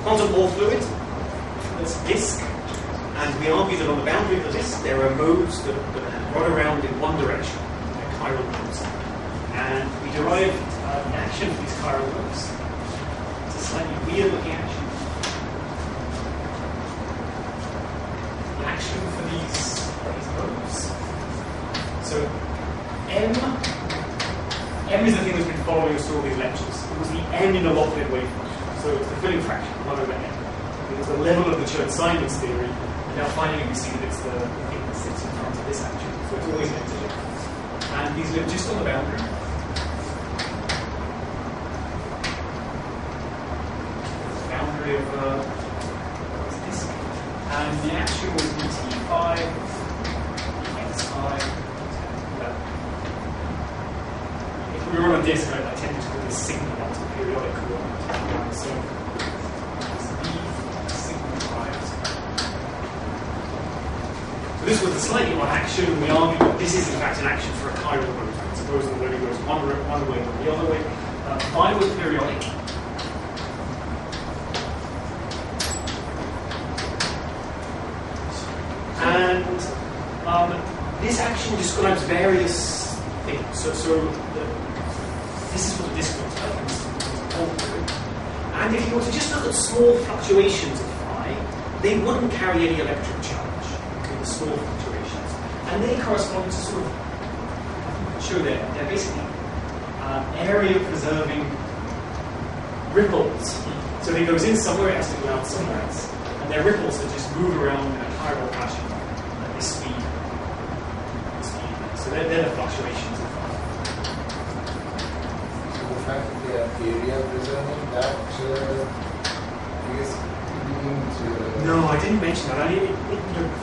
quantum Hall fluid that's a disk, and we argue that on the boundary of the disk there are modes that run around in one direction, like chiral modes. And we derive the action for these chiral modes. It's a slightly weird looking action. The action for these modes. So M is the thing that's been following us through all these lectures. It was the n in a Lockheed wave function. So it's the filling fraction, 1 over n. It was the level of the Chern-Simons theory, and now finally we see that it's the thing that sits in front of this action. So it's always an integer. And these live just on the boundary. Boundary of this disk. And the action was T5, X5. If we were on a disk, I tend to call this sigma not the periodic coordinate. So it's V sigma 5. So this was a slightly odd action. We argued that this is in fact an action for a chiral mode. Suppose that when it goes one way or the other way. Phi was periodic. And this action describes various things. So this is what the disk looks like. And if you were to just look at small fluctuations of phi, they wouldn't carry any electric charge. Okay, the small fluctuations. And they correspond to sort of show that they're basically area preserving ripples. So if it goes in somewhere, it has to go out somewhere else. And they're ripples that just move around in a chiral fashion at this speed. So they're the fluctuations of phi. So the fact that they are area preserving, that is No, I didn't mention that. I mean,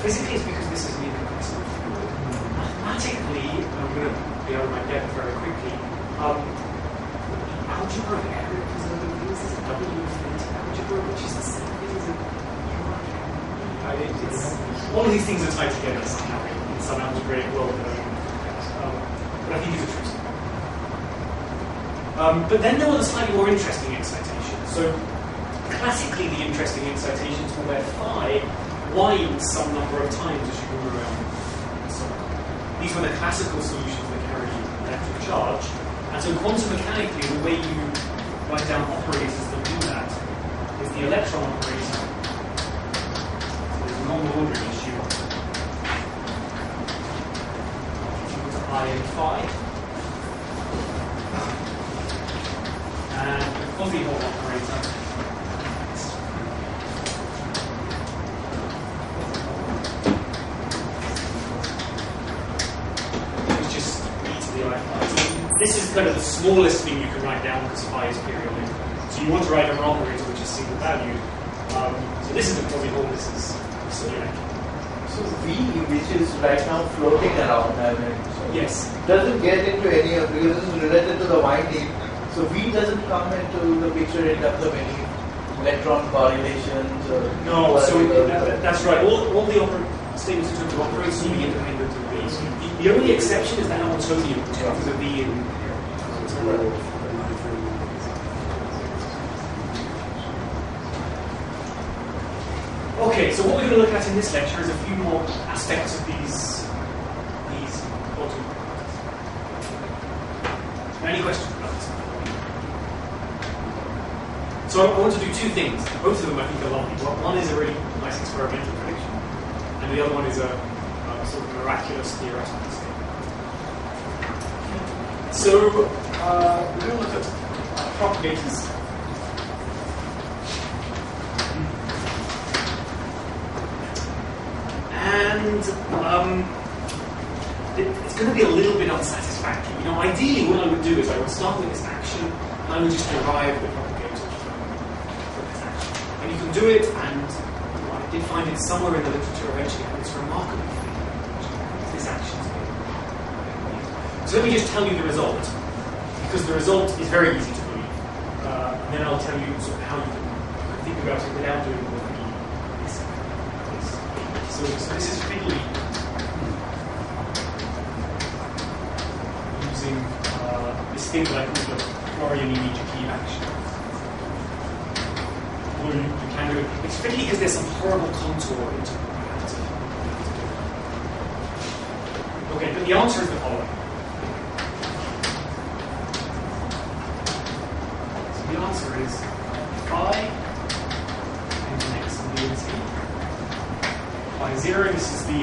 physically it's because this is an incompressible fluid. Mathematically, I'm going to be out of my depth very quickly. Algebra of area preserving things is a W infinity algebra, which is the same thing as a all of these things are tied together somehow in some algebraic world. But I think it's interesting. But then there were the slightly more interesting excitations. So classically, the interesting excitations were where phi winds some number of times as you move around the circle. These were the classical solutions that carry electric charge. And so quantum mechanically, the way you write down operators that do that is the electron operator. So there's a non-ordering issue. I and phi. And the fuzzy hole operator. It's just e to the I. So this is kind of the smallest thing you can write down because phi is periodic. So you want to write an operator which is single valued. So this is the fuzzy hole, this is Solaire. So V, which is right now floating around, yes, doesn't get into any of, because this is related to the winding. So V doesn't come into the picture in terms of any electron correlations or... No, so that's right. All the statements in terms of operators will be independent of V. So the only exception is the Hamiltonian, which has a V in. Okay, so what we're going to look at in this lecture is a few more aspects of these quantum. Any questions about this? So I want to do two things. Both of them I think are lovely. One is a really nice experimental prediction, and the other one is a sort of miraculous theoretical statement. So we're going to look at propagators. And it's going to be a little bit unsatisfactory. You know, ideally what I would do is I would start with this action and I would just derive the propagator from this action. And you can do it, and I did find it somewhere in the literature eventually, and it's remarkable thing. This action. So let me just tell you the result, because the result is very easy to believe. And then I'll tell you sort of how you can think about it without doing all this. So this is fiddly using this thing that I call the Florian-Amy-Jacob action. although you can do it. It's tricky because there's some horrible contour into it. Okay, but the answer is the following. So the answer is phi into x and b and c. By 0, this is the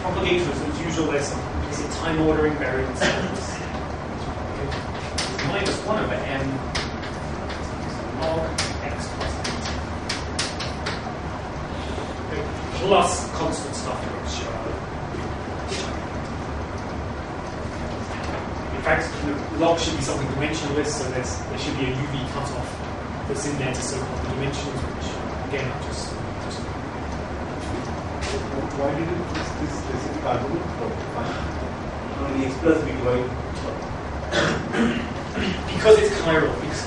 propagator, so as usual, there's some basic time ordering variance. Minus 1 over m log x plus b. Okay, plus constant stuff, which in fact, the log should be something dimensionless, so there should be a UV cutoff that's in there to soak up the dimensions, which again, I'll just why did this specific argument Only x plus b divided. because it's chiral, because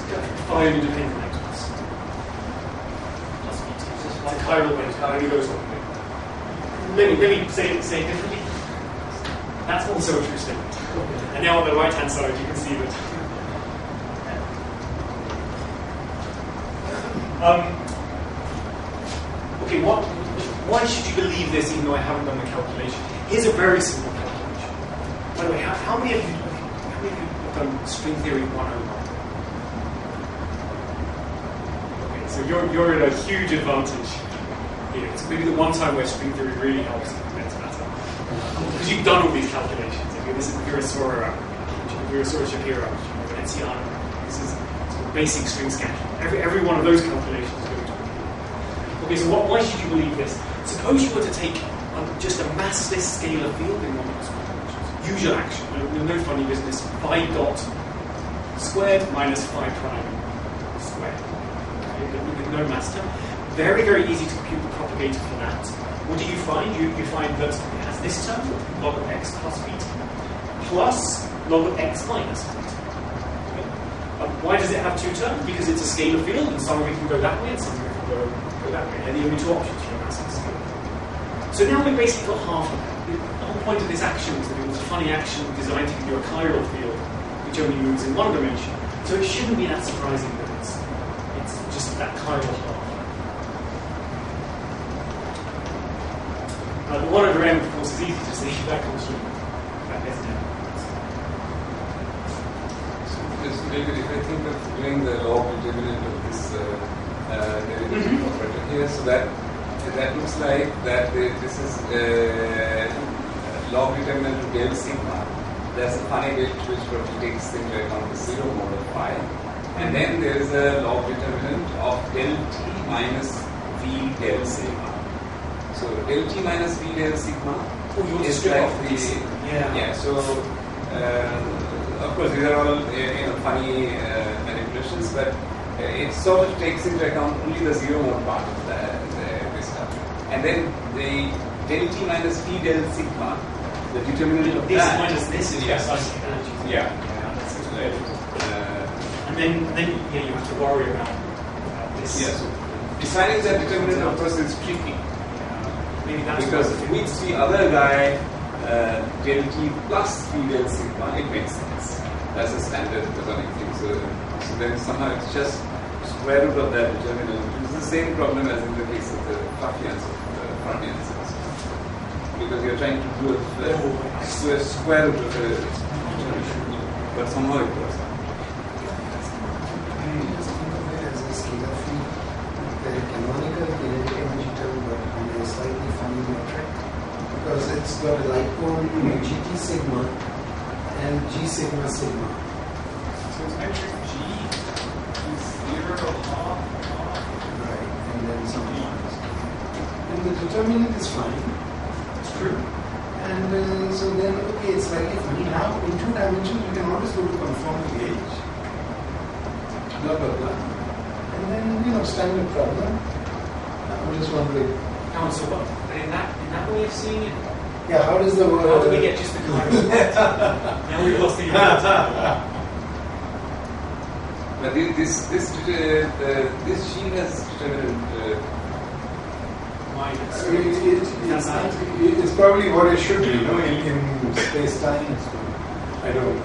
phi only depends on x plus b2. So it's chiral when it only goes one way. Let me say it differently. That's also a true statement. And now on the right hand side you can see that. Okay, why should you believe this even though I haven't done the calculation? Here's a very simple calculation. By the way, how many of you have done string theory 101? Okay, so you're at a huge advantage here. It's maybe the one time where string theory really helps in the matter. Because you've done all these calculations. Okay, this is the Virasoro-Shapiro, Veneziano. This is sort of basic string scattering. Every one of those calculations is going to be. Okay, so why should you believe this? Suppose you were to take just a massless scalar field in one of those calculations. Usual action, no funny business. Phi dot squared minus phi prime squared. Okay, with no mass term. Very, very easy to compute the propagator for that. What do you find? You find that it has this term, log of x plus beta, plus log of x minus beta. Okay. Why does it have two terms? Because it's a scalar field, and some of it can go that way, and some of it can go that way. They're the only two options for a massive scale. So now we've basically got half of it. The whole point of this action is that it was a funny action designed to give you a chiral field, which only moves in one dimension. So it shouldn't be that surprising that it's just that chiral half. The 1 over m, of course, is easy to see. That comes from that SNM. So, David, if I think of doing the log determinant of this derivative operator here, so that looks like that this is log determinant of del sigma. There's a finite which probably takes into account the 0 mode of phi. And then there is a log determinant of del t minus v del sigma. So del t minus v del sigma is like the yeah. So of course these are all funny manipulations, but it sort of takes into account only the 0 mode part of this stuff, and then the del t minus v del sigma, the determinant of this that minus this is precisely energy. Yeah. And then you have to worry about this. Yeah. So deciding that determinant, of course, is tricky. Because with the other guy, del t plus v del sigma, it makes sense. That's a standard platonic thing. So then somehow it's just square root of that determinant. It's the same problem as in the case of the Faffians of the Fermians. Because you're trying to do a square root of the determinant, but somehow it works. Slightly funny metric because it's got a light cone GT sigma and G sigma sigma. So it's metric G is 0, half. Right, and then some lines. And the determinant is fine. It's true. And so then, okay, it's slightly funny. Now, in 2 dimensions, you can always go to conformal gauge. Blah, blah, blah. And then, standard problem. I'm just wondering. So what? In that way of seeing it? Yeah, how does the word... How do we get just the chiral part? Now we've lost the unit. But this sheet has determinant minus. It's probably what it should be, in space-time. I don't know.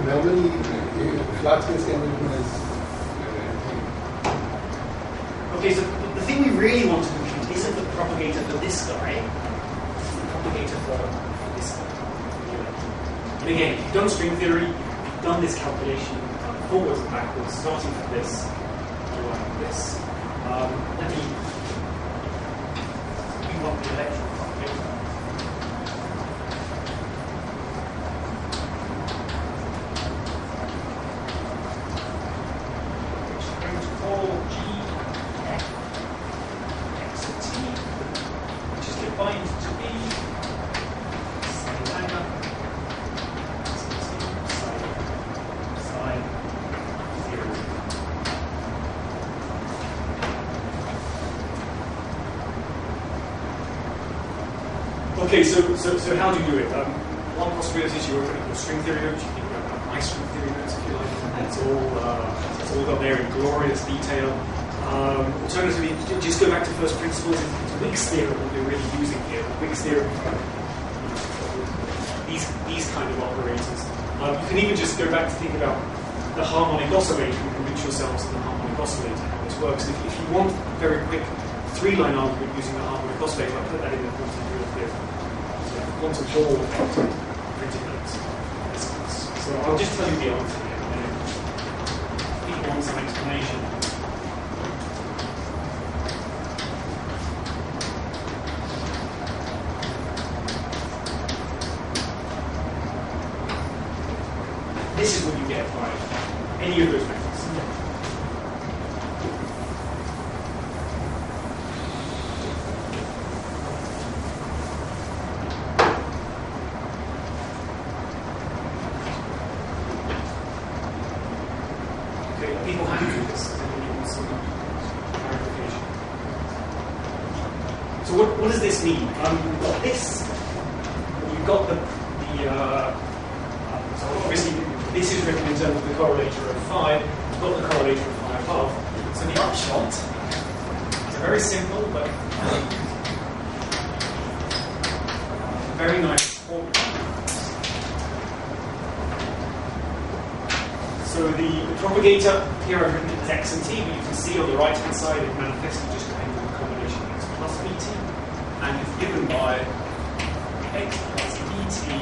Normally, flat space can be written as Okay, so the thing we really want to compute isn't the propagator for this guy, it's the propagator for this guy. And again, if you've done string theory, you've done this calculation forwards and backwards, starting from this, deriving this. Let me want the electron propagator. Which I'm going to call GF x of t, which is defined to be sin lambda sine 0. Okay, so how do you do it? One possibility is you open up your string theory notes. You can go about my string theory notes if you like. It's all got there in glorious detail. Alternatively, just go back to first principles. It's Wick's theorem that we're really using here. Wick's theorem, these kind of operators. You can even just go back to think about the harmonic oscillator and convince yourselves of the harmonic oscillator, how this works. If you want a very quick three-line argument using the harmonic oscillator, I'll put that in the quantum field theorem. Quantum Hall printed notes. So I'll just tell you the answer here, and then if you want some explanation. This is what you get by any of those methods. People have to do this. Some clarification. So what does this mean? We've got this. You've got so obviously this is written in terms of the correlator of phi. You've got the correlator of phi above. So the upshot is a very simple but very nice formula. So the propagator, here I've written it as x and t, but you can see on the right-hand side it manifestly just depends on the combination of x plus bt, and it's given by x plus bt.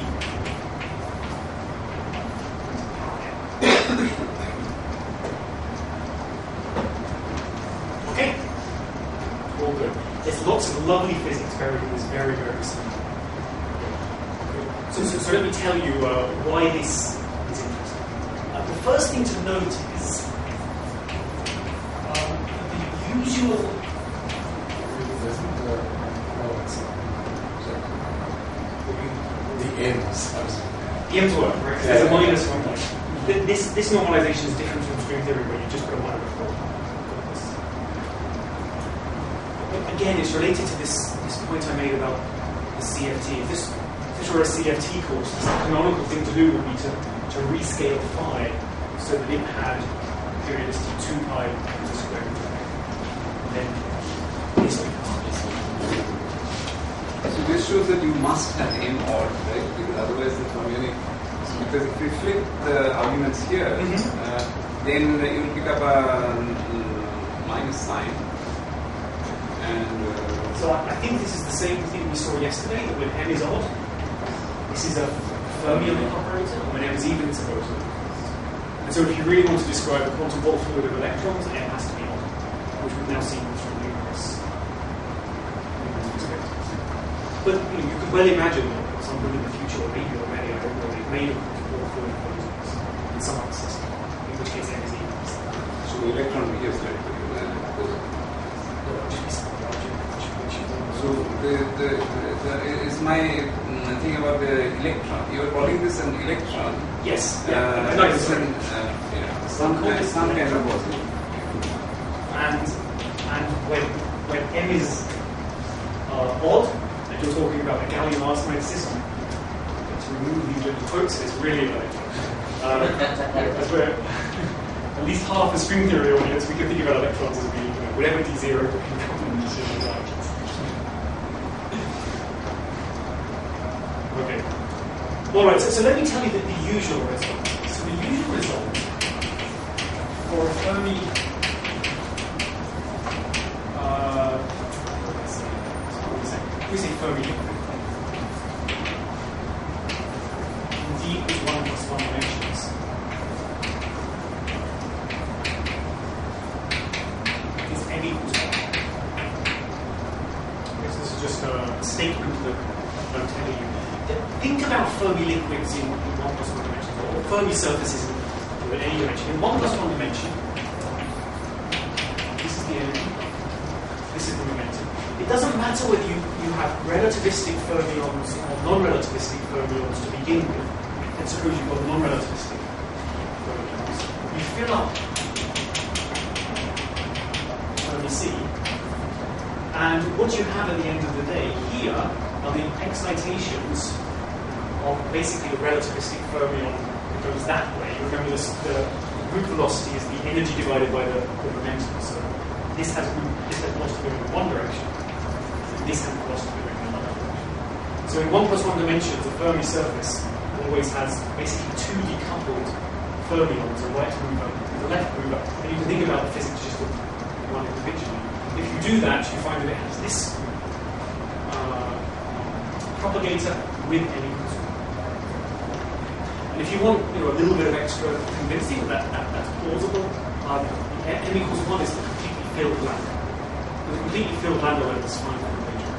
Okay, all good. There's lots of lovely physics buried in this very, very simple. So let me tell you why this is interesting. The first thing to note is the usual. The ends. The ends work, right? There's a minus one. This normalization is different from string theory where you just put a minus one. But again, it's related to this point I made about the CFT. If this were a CFT course, the canonical thing to do would be to rescale phi so that it had periodicity 2 pi into square root of n. And then this becomes. So this shows that you must have m odd, right? Because otherwise it's not unique. Because if we flip the arguments here, then you will pick up a minus sign. And so I think this is the same thing we saw yesterday, that when m is odd, this is a fermionic operator, and when m is even, it's a boson. And so if you really want to describe a quantum Hall fluid of electrons, m has to be odd, which we've now seen from numerous perspectives. But you could well imagine that at some point in the future, or maybe already, I don't know, they've made a quantum Hall fluid bosons in some other system, in which case m is even. so the electron behaves like the So is my thing about the electron. You are calling this an electron. Yes. Some kind of boson. And when m is odd, and you're talking about a gallium arsenide system, to remove these little quotes is really an electron. As we're at least half a string theory audience, we can think about electrons as being whatever d0 can come in these little larges. Okay. All right. So let me tell you the usual result. So the usual result for a Fermi statement that I'm telling you. Think about Fermi liquids in 1 plus 1 dimension, or Fermi surfaces in any dimension. In 1 plus 1 dimension, this is the energy, this is the momentum. It doesn't matter whether you have relativistic fermions or non-relativistic fermions to begin with. And suppose you've got non-relativistic fermions. You fill up Fermi C, and what you have at the end of the day here are the excitations of basically a relativistic fermion that goes that way. Remember, the group velocity is the energy divided by the momentum. So this has velocity going in one direction, and this has velocity going in another direction. So in 1 plus 1 dimensions, the Fermi surface always has basically two decoupled fermions, a right mover and a left mover. And you can think about the physics just of one individually. If you do that, you find that it has this propagator with n equals 1. And if you want a little bit of extra convincing that's plausible, n equals 1 is the completely filled lambda. The completely filled lambda level is fine for the major.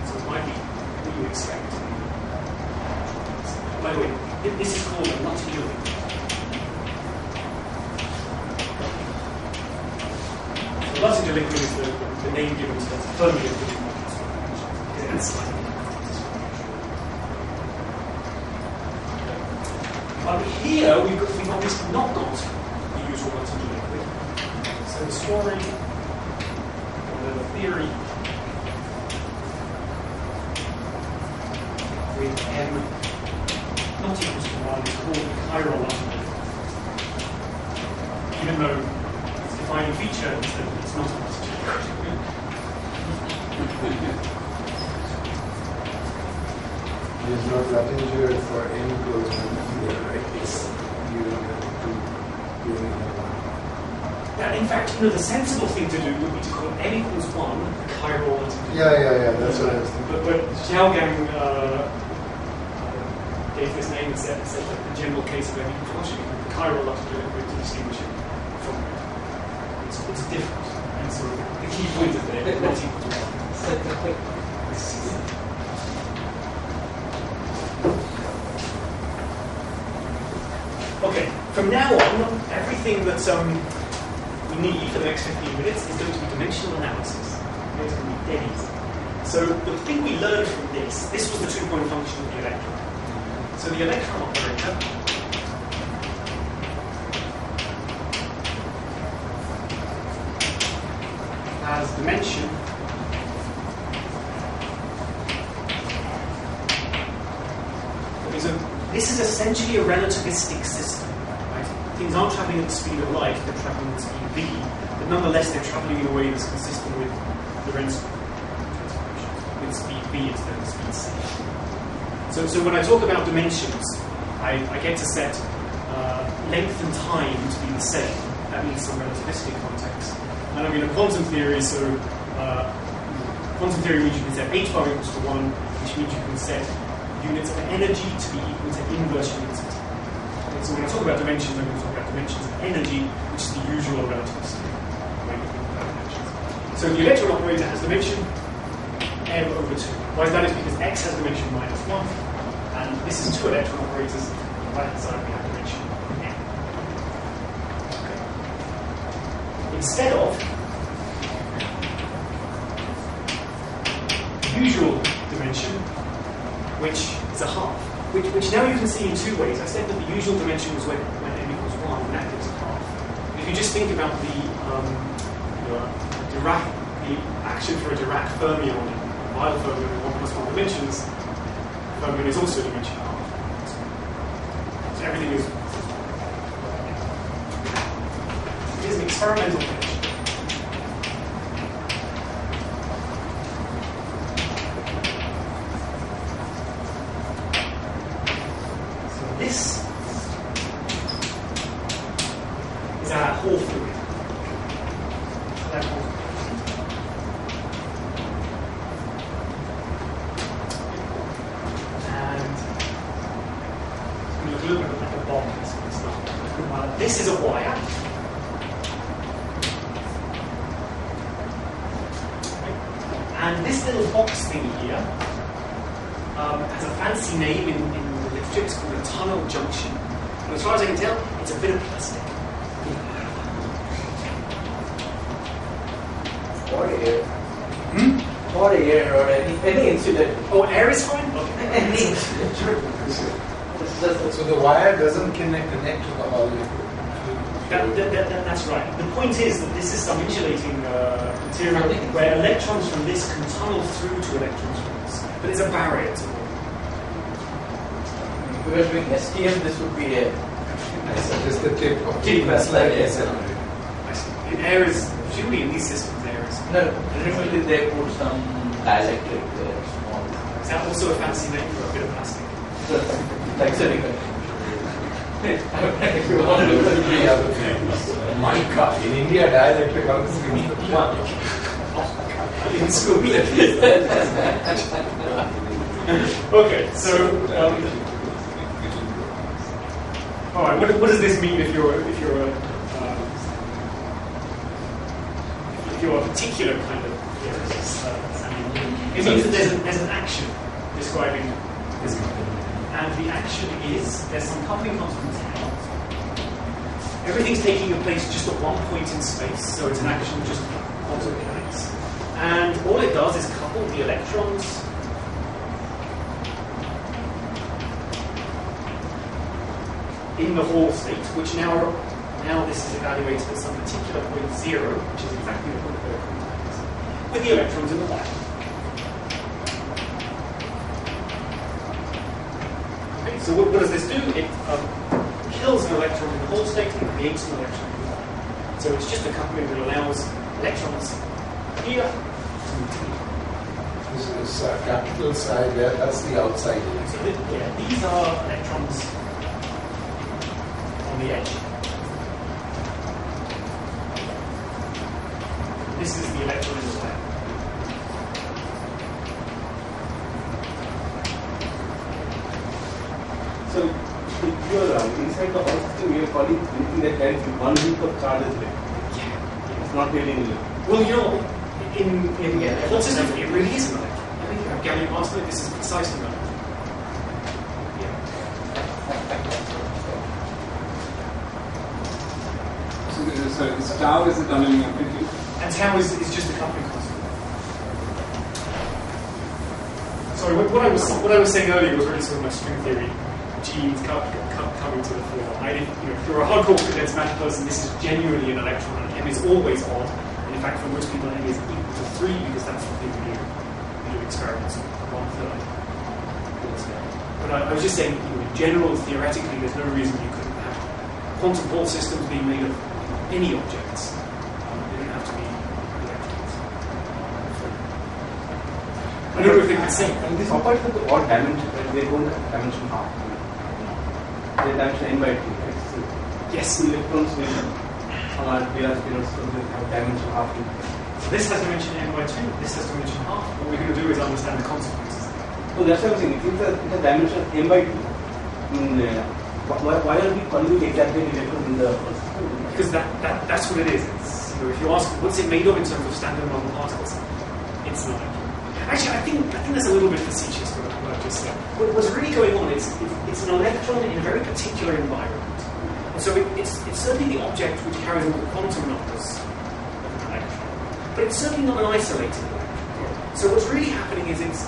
So it might be what you expect. By the way, this is called a not-yielding. The Luttinger liquid is the name given to the Fermi liquid in 1 plus 1 dimension. It's slightly. Here we've obviously not got the usual Luttinger liquid. So the story, or the theory, with M not equals to 1 is called the chiral Luttinger liquid. Even though its defining feature is that it's not a Luttinger liquid. It is not Luttinger for n equals 1 either, right? It's you don't have to do anything. Yeah, in fact, the sensible thing to do would be to call n equals 1 the chiral Luttinger. Yeah, that's what I was thinking. But Xiaogang gave this name and said that the general case of n equals 1 should be the chiral Luttinger liquid to distinguish it from it. It's different. And so the key point is that it's not equal to 1. Okay, from now on, everything that we need for the next 15 minutes is going to be dimensional analysis. It's going to be dead easy. So the thing we learned from this was the two-point function of the electron. So the electron operator has dimension this is essentially a relativistic system. Right? Things aren't traveling at the speed of light, they're traveling at speed v, but nonetheless they're traveling in a way that's consistent with the Lorentz transformation, with speed v instead of speed c. So when I talk about dimensions, I get to set length and time to be the same. That means some relativistic context. And I'm in a quantum theory, so quantum theory means you can set h bar equals to 1, which means you can set units of energy to be equal to inverse units of time. Okay, so when I talk about dimensions, I'm going to talk about dimensions of energy, which is the usual relativistic way to think about dimensions. So the electron operator has dimension m over 2. Why is that? Is because x has dimension minus 1, and this is two electron operators. On the right hand side, we have dimension m. Okay. Instead of usual dimension, which is a half, which now you can see in two ways. I said that the usual dimension was when m equals 1, and that gives a half. If you just think about the action for a Dirac fermion, a Weil fermion in 1 plus 1 dimensions, fermion is also dimension half. So everything is. It is an experimental dimension. This is our Hall fluid. And it's going to look a little bit like a bomb. This is a wire. And this little box thing here has a fancy name in the literature. It's called a tunnel junction. And as far as I can tell, it's a bit of plastic. Or air. Or air or any insulation. Oh, air is fine? Okay. Any insulation. So the wire doesn't connect to the hall liquid. That's right. The point is that this is some insulating material where electrons from this can tunnel through to electrons from this. But there's a barrier to it. If we were doing STM, this would be air. Just the tip of Tip, that's like air. I see. In air is, usually in these systems, air is. No, usually they put some dielectric there. Is that also a fancy name for a bit of plastic? Like silicon. If you want to look at the other things, mica. In India, dielectric obviously means one. In school. Okay, so all right. What does this mean if you're a particular kind of theorist? It means that there's an action describing this kind. And the action is there's some coupling constant now. Everything's taking place just at one point in space, so it's an action just quantum mechanics. And all it does is couple the electrons in the Hall state, which now this is evaluated at some particular point 0, which is exactly the point of their contacts, with the electrons in the wire. Okay, so what does this do? It kills an electron in the Hall state and creates an electron in the wire. So it's just a coupling that allows electrons here. This is capital side there, that's the outside. So these are electrons on the edge. This is the electron in the wire. So if you are inside the Hall system, you are calling anything that carries 1 week of charge as left. It's not really in left. Well, you know, in Hall system, it really is an electron. I think you have gallium arsenide, this is precisely an electron. So this tau is the tunneling amplitude. And tau is just a coupling constant. Sorry, what I was saying earlier was really sort of my string theory genes coming to the fore. If you're a hardcore condensed matter person, this is genuinely an electron, and M is always odd. And in fact, for most people, M is equal to 3 because that's the thing we do. We do experiments 1/3. But I was just saying, in general, theoretically, there's no reason you couldn't have quantum Hall systems being made of any objects. They don't have to be electrons. I don't know if they can say. And these operates with the odd dimension, right? They don't have dimension half. They dimension n by 2, right? So Yes. electrons will they have dimension half. So this has dimension n by 2, this has dimension half. What we're going to do is understand the consequences. So that's what I'm saying. If it's a dimension m by 2, why are we calling it exactly an electron in the first? Because that's what it is. It's, if you ask what's it made of in terms of standard model particles, it's not. Actually, I think that's a little bit facetious what I've just said. What's really going on is it's an electron in a very particular environment. And so it's certainly the object which carries all the quantum numbers of an electron. But it's certainly not an isolated electron. So what's really happening is it's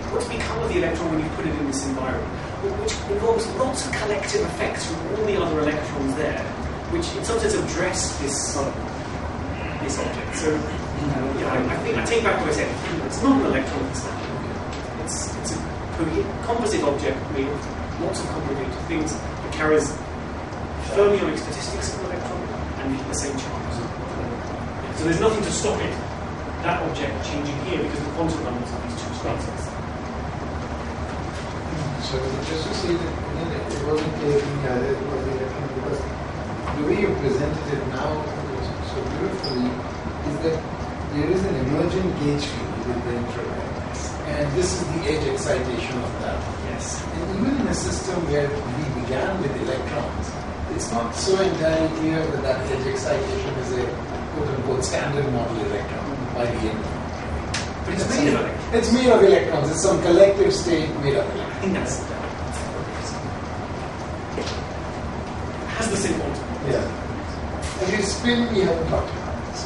what's become of the electron when you put it in this environment, which involves lots of collective effects from all the other electrons there, which in some sense address this object. So I think I take back what I said. It's not an electron itself. It's a composite object made of lots of complicated things that carries fermionic statistics of an electron and the same charge. So there's nothing to stop it, that object changing here, because the quantum numbers of these two structures. So just to say that it wasn't clear to me either it was the electron, because the way you presented it now so beautifully is that there is an emergent gauge field with the introvert. And this is the edge excitation of that. Yes. And even in a system where we began with electrons, it's not so entirely clear that edge excitation is a quote-unquote standard model electron. by the end. But it's made of electrons. It's made of electrons. It's some collective state made of electrons. I think that's it has the same quantum. Yeah. And you spin, we haven't talked about this.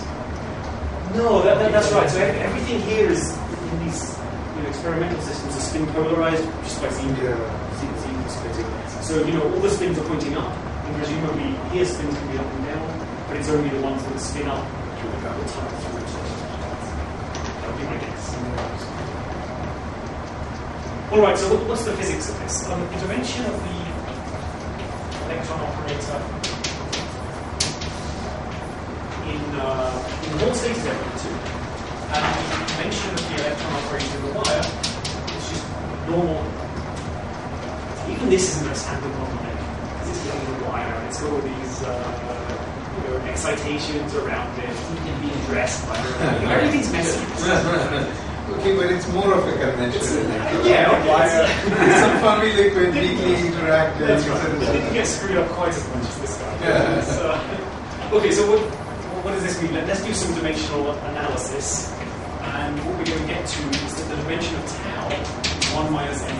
No, that's right. So everything here is in these experimental systems are spin polarized just by seeing the splitting. So all the spins are pointing up, and presumably here spins can be up and down, but it's only the ones that spin up through the tunnel through the source. That would be my guess. All right. So what's the physics of this? The dimension of the electron operator in the Hall state is equal to, and the dimension of the electron operator in the wire is just normal. Even this isn't a standard harmonic. This is a wire, and it's got all these excitations around it. You can be addressed by everything's messy. Okay, but it's more of a conventional. Wire. It's a Fermi liquid, weakly interactive. That's right. It didn't get screwed up quite as much as this guy. Yeah. Okay, so what does this mean? Let's do some dimensional analysis. And what we're going to get to is that the dimension of tau is 1 minus n.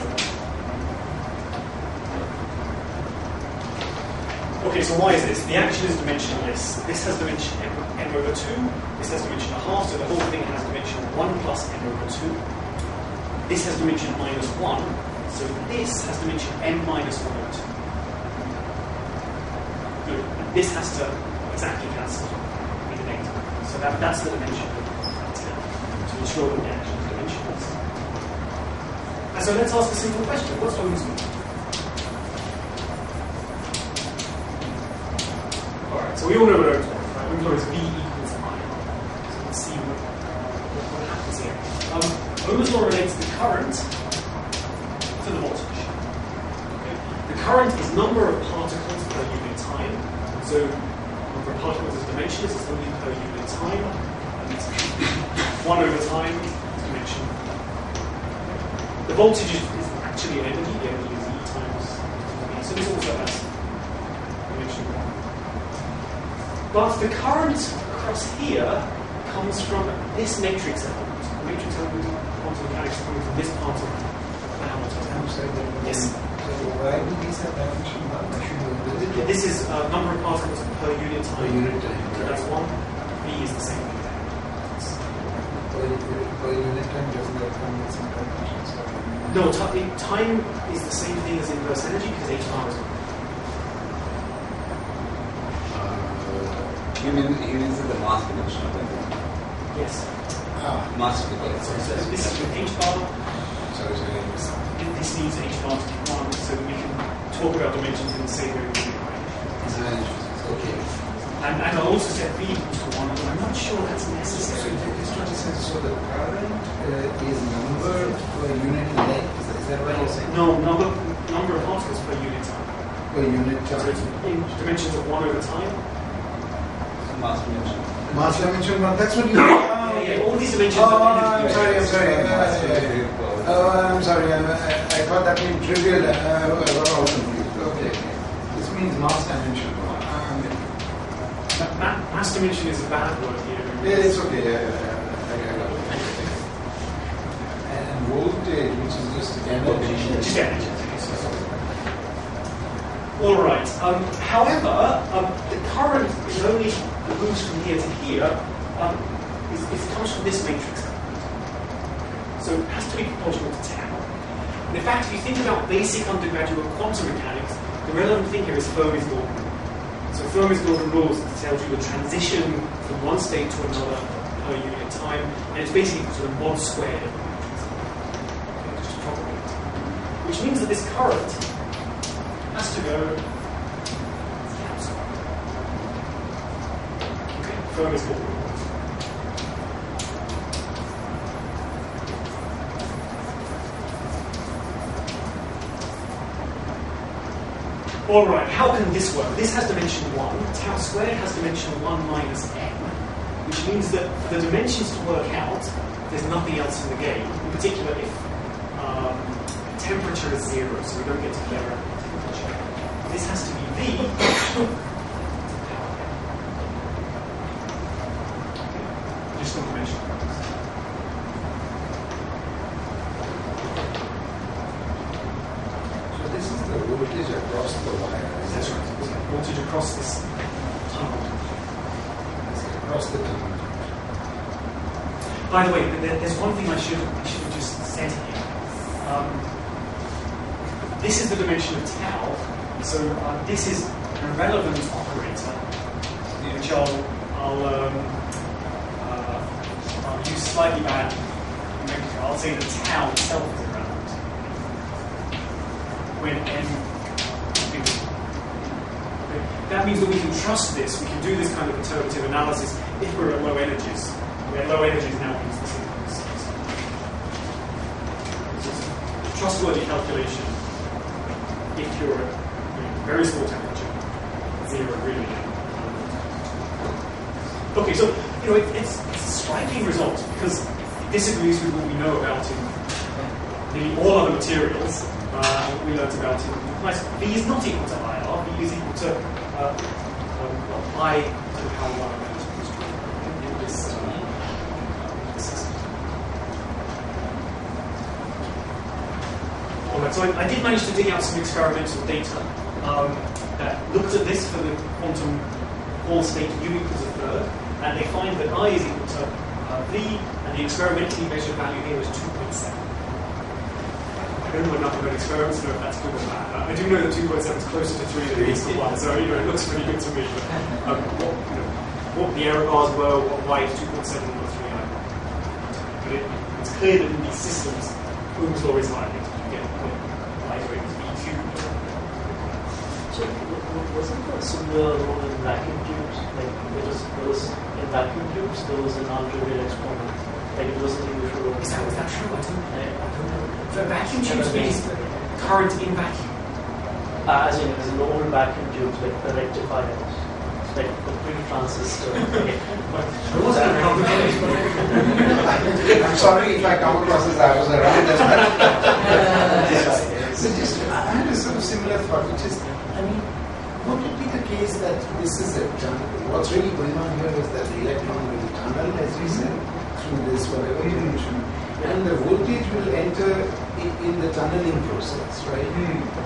Okay, so why is this? The action is dimensionless. This has dimension m over 2. This has dimension 1/2, so the whole thing has dimension 1 plus m over 2. This has dimension minus 1, so this has dimension m minus 1 over 2. Good. And this has to exactly cancel with the negative. So that's the dimension of tau, to ensure that the action is dimensionless. And so let's ask a simple question. What's Ohm's law? Alright, so we all know what Ohm's law is, right? Ohm's law is V equals I. So let's see what happens here. Ohm's law relates the current to the voltage. Okay? The current is number of particles per unit time. So number of particles is dimension, it's only per unit time. And it's 1 over time is dimension. The voltage is actually an energy. The energy is E times V. So this also has dimension 1. But the current across here comes from this matrix element. The matrix element of quantum mechanics is coming from this part of the Hamilton. Yes. So why do these have dimension 1? I should know this. This is number of particles per unit time. Per unit time. So that's 1. V is the same thing. Per unit time doesn't that come with some conventions? No, time is the same thing as inverse energy because h bar is 1. You mean the mass dimension of it? Yes. Mass dimension. So this is with h bar. Sorry. This needs h bar to be 1 so that we can talk about dimensions in the same way we do. Okay. And I'll also set V equals to 1, but I'm not sure that's necessary. So the current is number per unit length. Is that what you're saying? No, number of particles per unit time. Per unit So time. it's in dimensions of 1 over time. Mass dimension. Mass dimension 1. That's what you. Yeah, all these dimensions Oh, are I'm sorry. I'm sorry. I thought that meant trivial. I got all confused. Okay. This means mass dimension 1. Mass dimension is a bad word here. Yeah, it's okay. I got it. And voltage, which is just energy. Just energy. All right. However, the current is only moves from here to here. It comes from this matrix. So it has to be proportional to tau. And in fact, if you think about basic undergraduate quantum mechanics, the relevant thing here is Fermi's law. So Fermi's law of rules tells you the transition from one state to another per unit time, and it's basically sort of mod squared. Just propagate. Which means that this current has to go outside. Okay, Fermi's law. All right, how can this work? This has dimension 1. Tau squared has dimension 1 minus m, which means that for the dimensions to work out, there's nothing else in the game. In particular, if temperature is 0, so we don't get to play around with temperature. This has to be V. Just one dimension. across the tunnel. By the way, there's one thing I should have just said here. This is the dimension of tau, so this is a relevant operator, which I'll use slightly bad. I'll say that tau itself is irrelevant when n. That means that we can trust this. We can do this kind of interpretive analysis if we're at low energies. Where low energies now means the sequence. So it's a trustworthy calculation if you're at very small temperature, zero really. Okay, so it's a striking result because it disagrees with what we know about in all other materials. What we learned about in class. V is not equal to IR. V is equal to I to the power 1 in this system. Alright, so I did manage to dig out some experimental data that looked at this for the quantum Hall state U equals a third, and they find that I is equal to V, and the experimentally measured value here is 2.7. I don't know enough about experiments to know if that's good or bad. I do know that 2.7 is closer to 3 than it is to 1, so it looks pretty good to me. But, what the error bars were, why it's 2.7 or 3, but it's clear that in these systems, Ohm's law is violated. You get V2. So, wasn't there a similar rule in vacuum tubes? Like, there was in vacuum tubes, there was an non-trivial exponent. Like, it wasn't the usual. Was that true? I don't know. So vacuum tubes means current in vacuum. As in, it was in the old vacuum tubes, like the rectifiers, like the pre-transistor. I'm sorry if I come across as I was around as well. So just, I had a sort of similar thought, which is, I mean, would it be the case that this is a tunnel? What's really going on here is that the electron will tunnel, as you said, through this whatever dimension, and the voltage will enter in the tunneling process, right?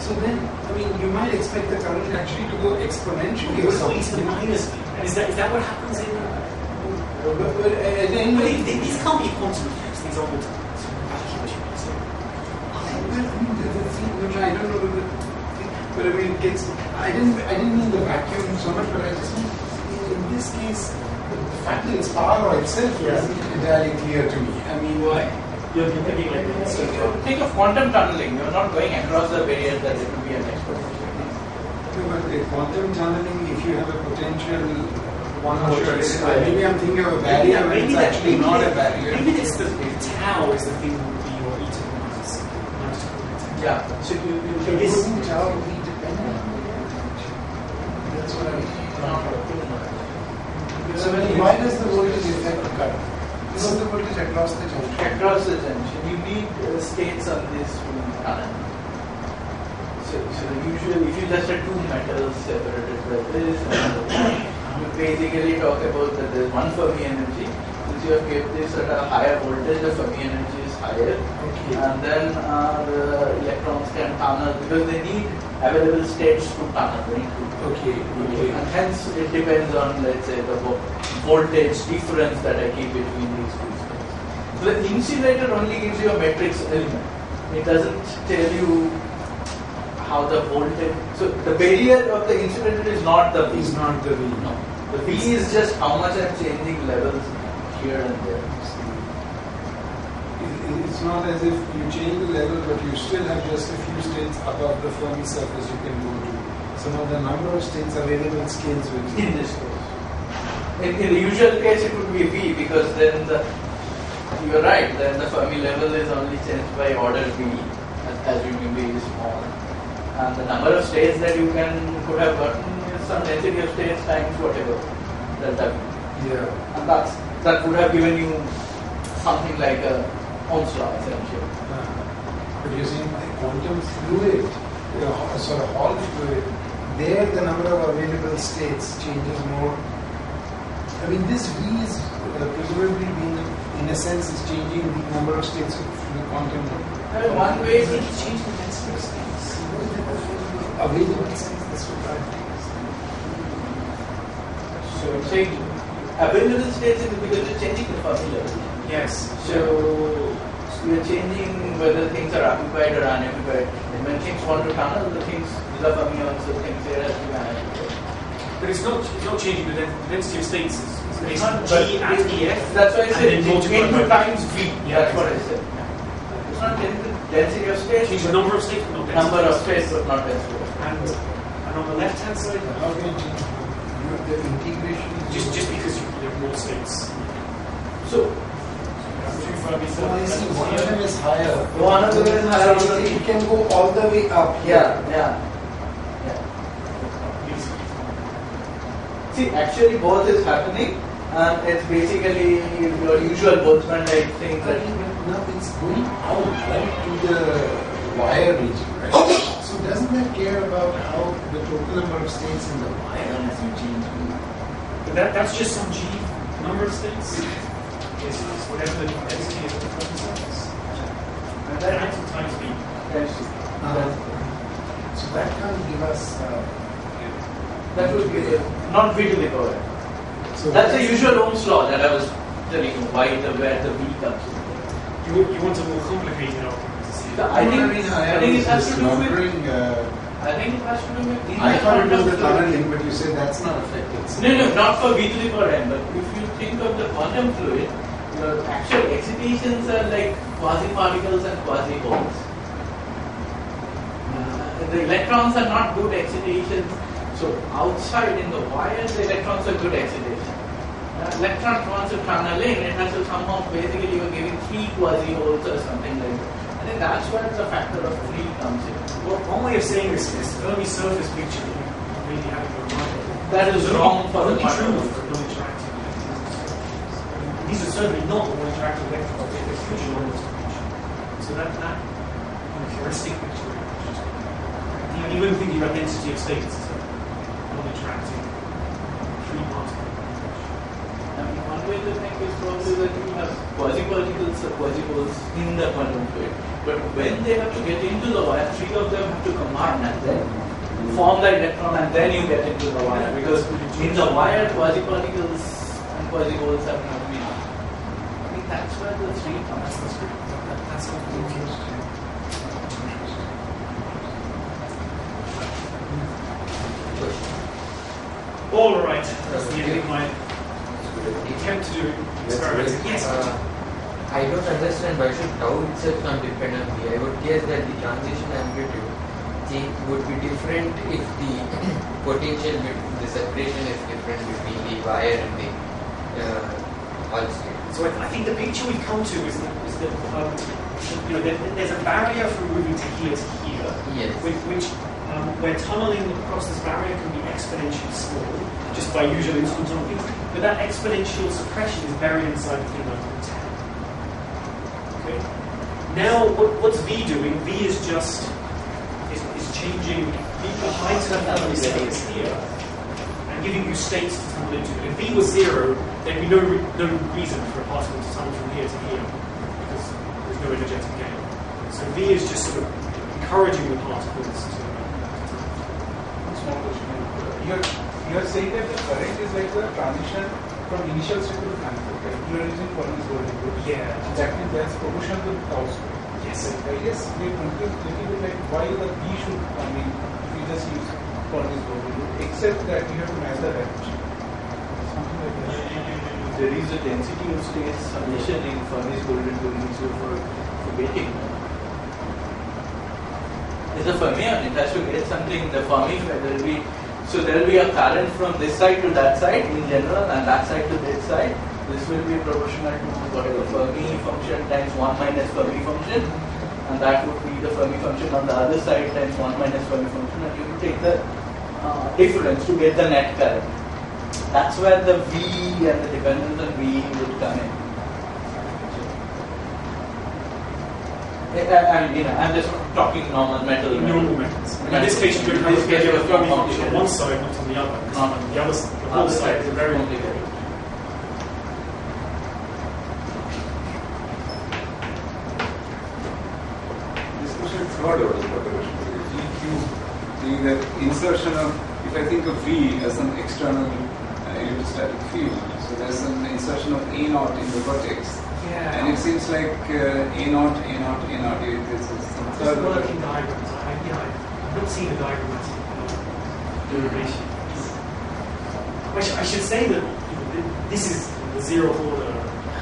So then, I mean, you might expect the current actually to go exponentially or something. To the minus V. Is that what happens in? But anyway, these can't be quantum effects. These are all vacuum machines. I don't know, but I mean, I didn't mean the vacuum so much, but I just mean in this case, the fact that it's power itself isn't entirely clear to me. I mean, why? You're thinking like this. Think of quantum tunneling. You're not going across the barrier that it will be an exponential. But the quantum tunneling, if you have a potential maybe I'm thinking of a barrier, but it's actually not a barrier. Maybe it's the tau is the thing that would be your e to the minus. Yeah. So you wouldn't tau be dependent on the voltage. That's what I mean. So why does the voltage affect the current? This is the voltage across the junction. Across the junction, you need states on this tunnel. So usually, if you just have two metals separated by this, you basically talk about that there's one Fermi energy. Since you have kept this at a higher voltage, the Fermi energy is higher, and then the electrons can tunnel because they need available states to tunnel. And hence it depends on, let's say, the voltage difference that I keep between these two states. So the insulator only gives you a matrix element. It doesn't tell you how the voltage. So the barrier of the insulator is not the V. Is not the V. No. The V is just how much I'm changing levels here and there. It's not as if you change the level, but you still have just a few states above the Fermi surface you can go to. Some of the number of states available scales with you. In this case. In the usual case, it would be V because then you're right, then the Fermi level is only changed by order V, assuming V is small. And the number of states that you could have gotten is some density of states times whatever delta V. Yeah. And that would have given you something like a Ohm's law essentially. But you're saying the quantum fluid, a sort of Hall fluid, there the number of available states changes more. I mean, this V is presumably being, in a sense, is changing the number of states of the quantum. One way I think it's changing the density of states. Available states, that's what I think. So say available states is because you're changing the Fermi level. Yes. So you're changing whether things are occupied or unoccupied. And when things want to tunnel, the things, the fermions, the things there has to be unoccupied. But it's not changing the density of states. It's based Not- on but G at EF. That's why I and said then multiplied into by- times V. Yeah, That's what I said. It's not density of states. Change the number of states, but not density. Number of states, but not density. And on the left hand side, How can you change the integration? just because you have more states. So Two Fermi So I see surfaces one of here. them is higher. one of them is higher. So it can go all the way up. Yeah. See, actually both is happening, and it's basically your usual Boltzmann-like thing But that now it's going out, right, to the wire region, right? So doesn't that care about how the total number of states in the wire as you change V? But that's just some G number of states. Is whatever the density is of the Fermi surface. And that acts times V. So that can't give us. that would be not V to the power. So That's the usual Ohm's law that I was telling you where the V comes in. You want a more complicated argument to see. I think it has to do with. wondering. I think it has to do with. I thought it was the quantum tunneling, but you said that's not affected. No, not for V to the power n. But if you think of the quantum fluid, your actual excitations are like quasi-particles and quasi-holes. The electrons are not good excitations. So outside in the wire, the electrons are good excitation. Electron wants to tunnel in, it has to somehow, basically you're giving 3 quasi-holes or something like that. I think that's where the factor of 3 comes in. Well, one way of saying this is Fermi surface picture that you really have in your mind. That is wrong for the only true quantum. for non-interactive electrons. These are certainly not non-interactive electrons. They're huge enormous picture. So that heuristic picture, even thinking about density of states, is a non-interactive three-particle. One way to think is probably that you have quasi-particles or quasi-holes in the quantum fluid. But when they have to get into the wire, 3 of them have to combine and then form the electron and then you get into the wire. Because in the wire, quasi-particles and quasi-holes have not been. I think that's where the 3 comes from. That's not interesting. All right, that's the end of my attempt to do experiments. Yes. I don't understand why should tau itself not depend on V. I would guess that the transition amplitude change would be different if the potential, the separation is different between the wire and the all state. So I think the picture we've come to is that there's a barrier from moving to here, Yes. where tunneling across this barrier can be exponentially small, just by usual instant tunneling. But that exponential suppression is buried inside the thing like 10. Okay. Now, what's V doing? V is just is changing the height of the states here and giving you states to tunnel into. If V was 0, there'd be no reason for a particle to tunnel from here to here because there's no energetic gain. So V is just sort of encouraging the particles to tunnel. Small question. You're saying that the current is like the transition from initial state to the final state, right? You are using Fermi's golden rule. Yeah. That means that's proportional to tau square. Yes. I guess we're confused a little bit like why the V should, if you just use Fermi's golden rule, except that you have to match the dimension. Something like that. There is a density of states summation in Fermi's golden rule for gating. It's a fermion. It has to get something. The Fermi, there will be a current from this side to that side in general, and that side to this side. This will be proportional to whatever Fermi function times 1 minus Fermi function, and that would be the Fermi function on the other side times 1 minus Fermi function, and you will take the difference to get the net current. That's where the V and the dependence on V would come in. I'm just talking normal metal. Normal metals. In this case, you have a Fermi function on one side, not on the other. Not on The whole side is very complicated. This question is third order, GQ, meaning that insertion of, if I think of V as some external, electrostatic field. So there's an insertion of A naught in the vertex. Yeah. And it seems like A naught, A naught, A naught. This is some Just third working diagrams. I've not seen a diagrammatic derivation. I should say that this is the zero order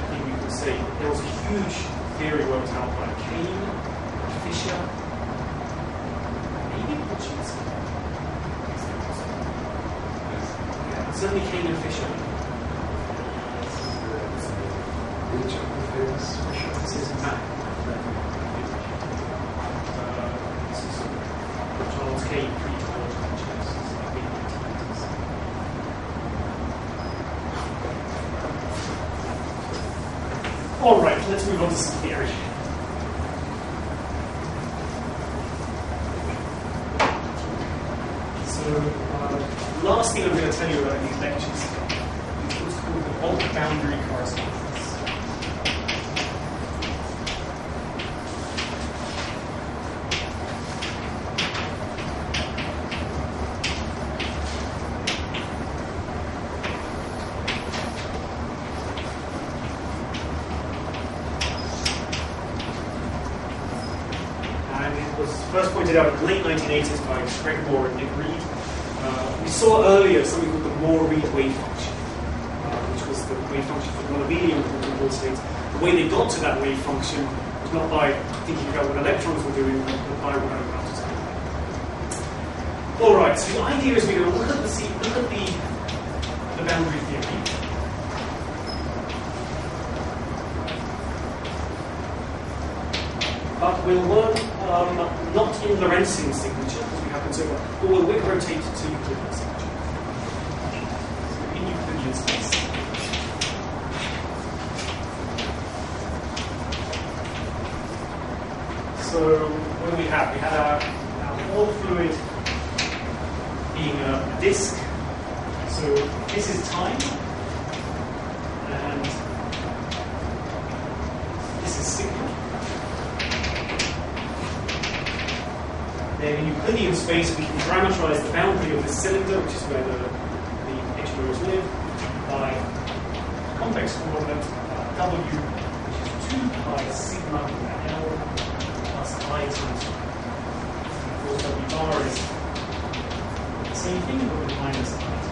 thing you can say. There was a huge theory worked out by Kane, Fisher, maybe Hutchinson. Yeah, certainly Kane and Fisher. Which of the famous Fisher? This is Mac. This is Charles Kane, pre-college Hutchinson. All right, let's move on to some theory. So, last thing I'm going to tell you about these lectures is what's called the bulk boundary correspondence. First pointed out in the late 1980s by Greg Moore and Nick Reed. We saw earlier something called the Moore-Reed wave function, which was the wave function for non-abelian quantum states. The way they got to that wave function was not by thinking about what electrons were doing, but by what amount of time. All right, so the idea is we're going to look at the boundary theory. But we'll learn not in Lorentzian signature, because we happen to, but we'll wig rotate to Euclidean signature. So in Euclidean space. So what do we have? We had our whole fluid being a disk. So this is time, and this is sigma. Then in Euclidean space, we can parameterize the boundary of this cylinder, which is where the HMOs live, by a convex coordinate W, which is 2 pi sigma L plus I times 2. Of course, W bar is the same thing, but with minus I times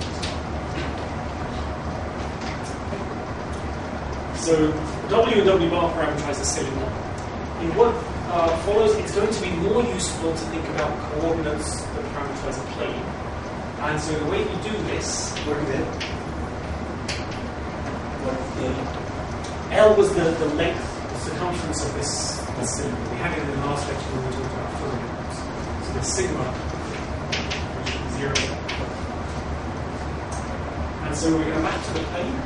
2. So W and W bar parameterize the cylinder. In what follows, it's going to be more useful to think about coordinates that parameterize a plane. And so the way we do this, What is it? L was the length, the circumference of this cylinder. We had it in the last lecture when we talked about fluid. So the sigma, which is 0. And so we're going to map to the plane.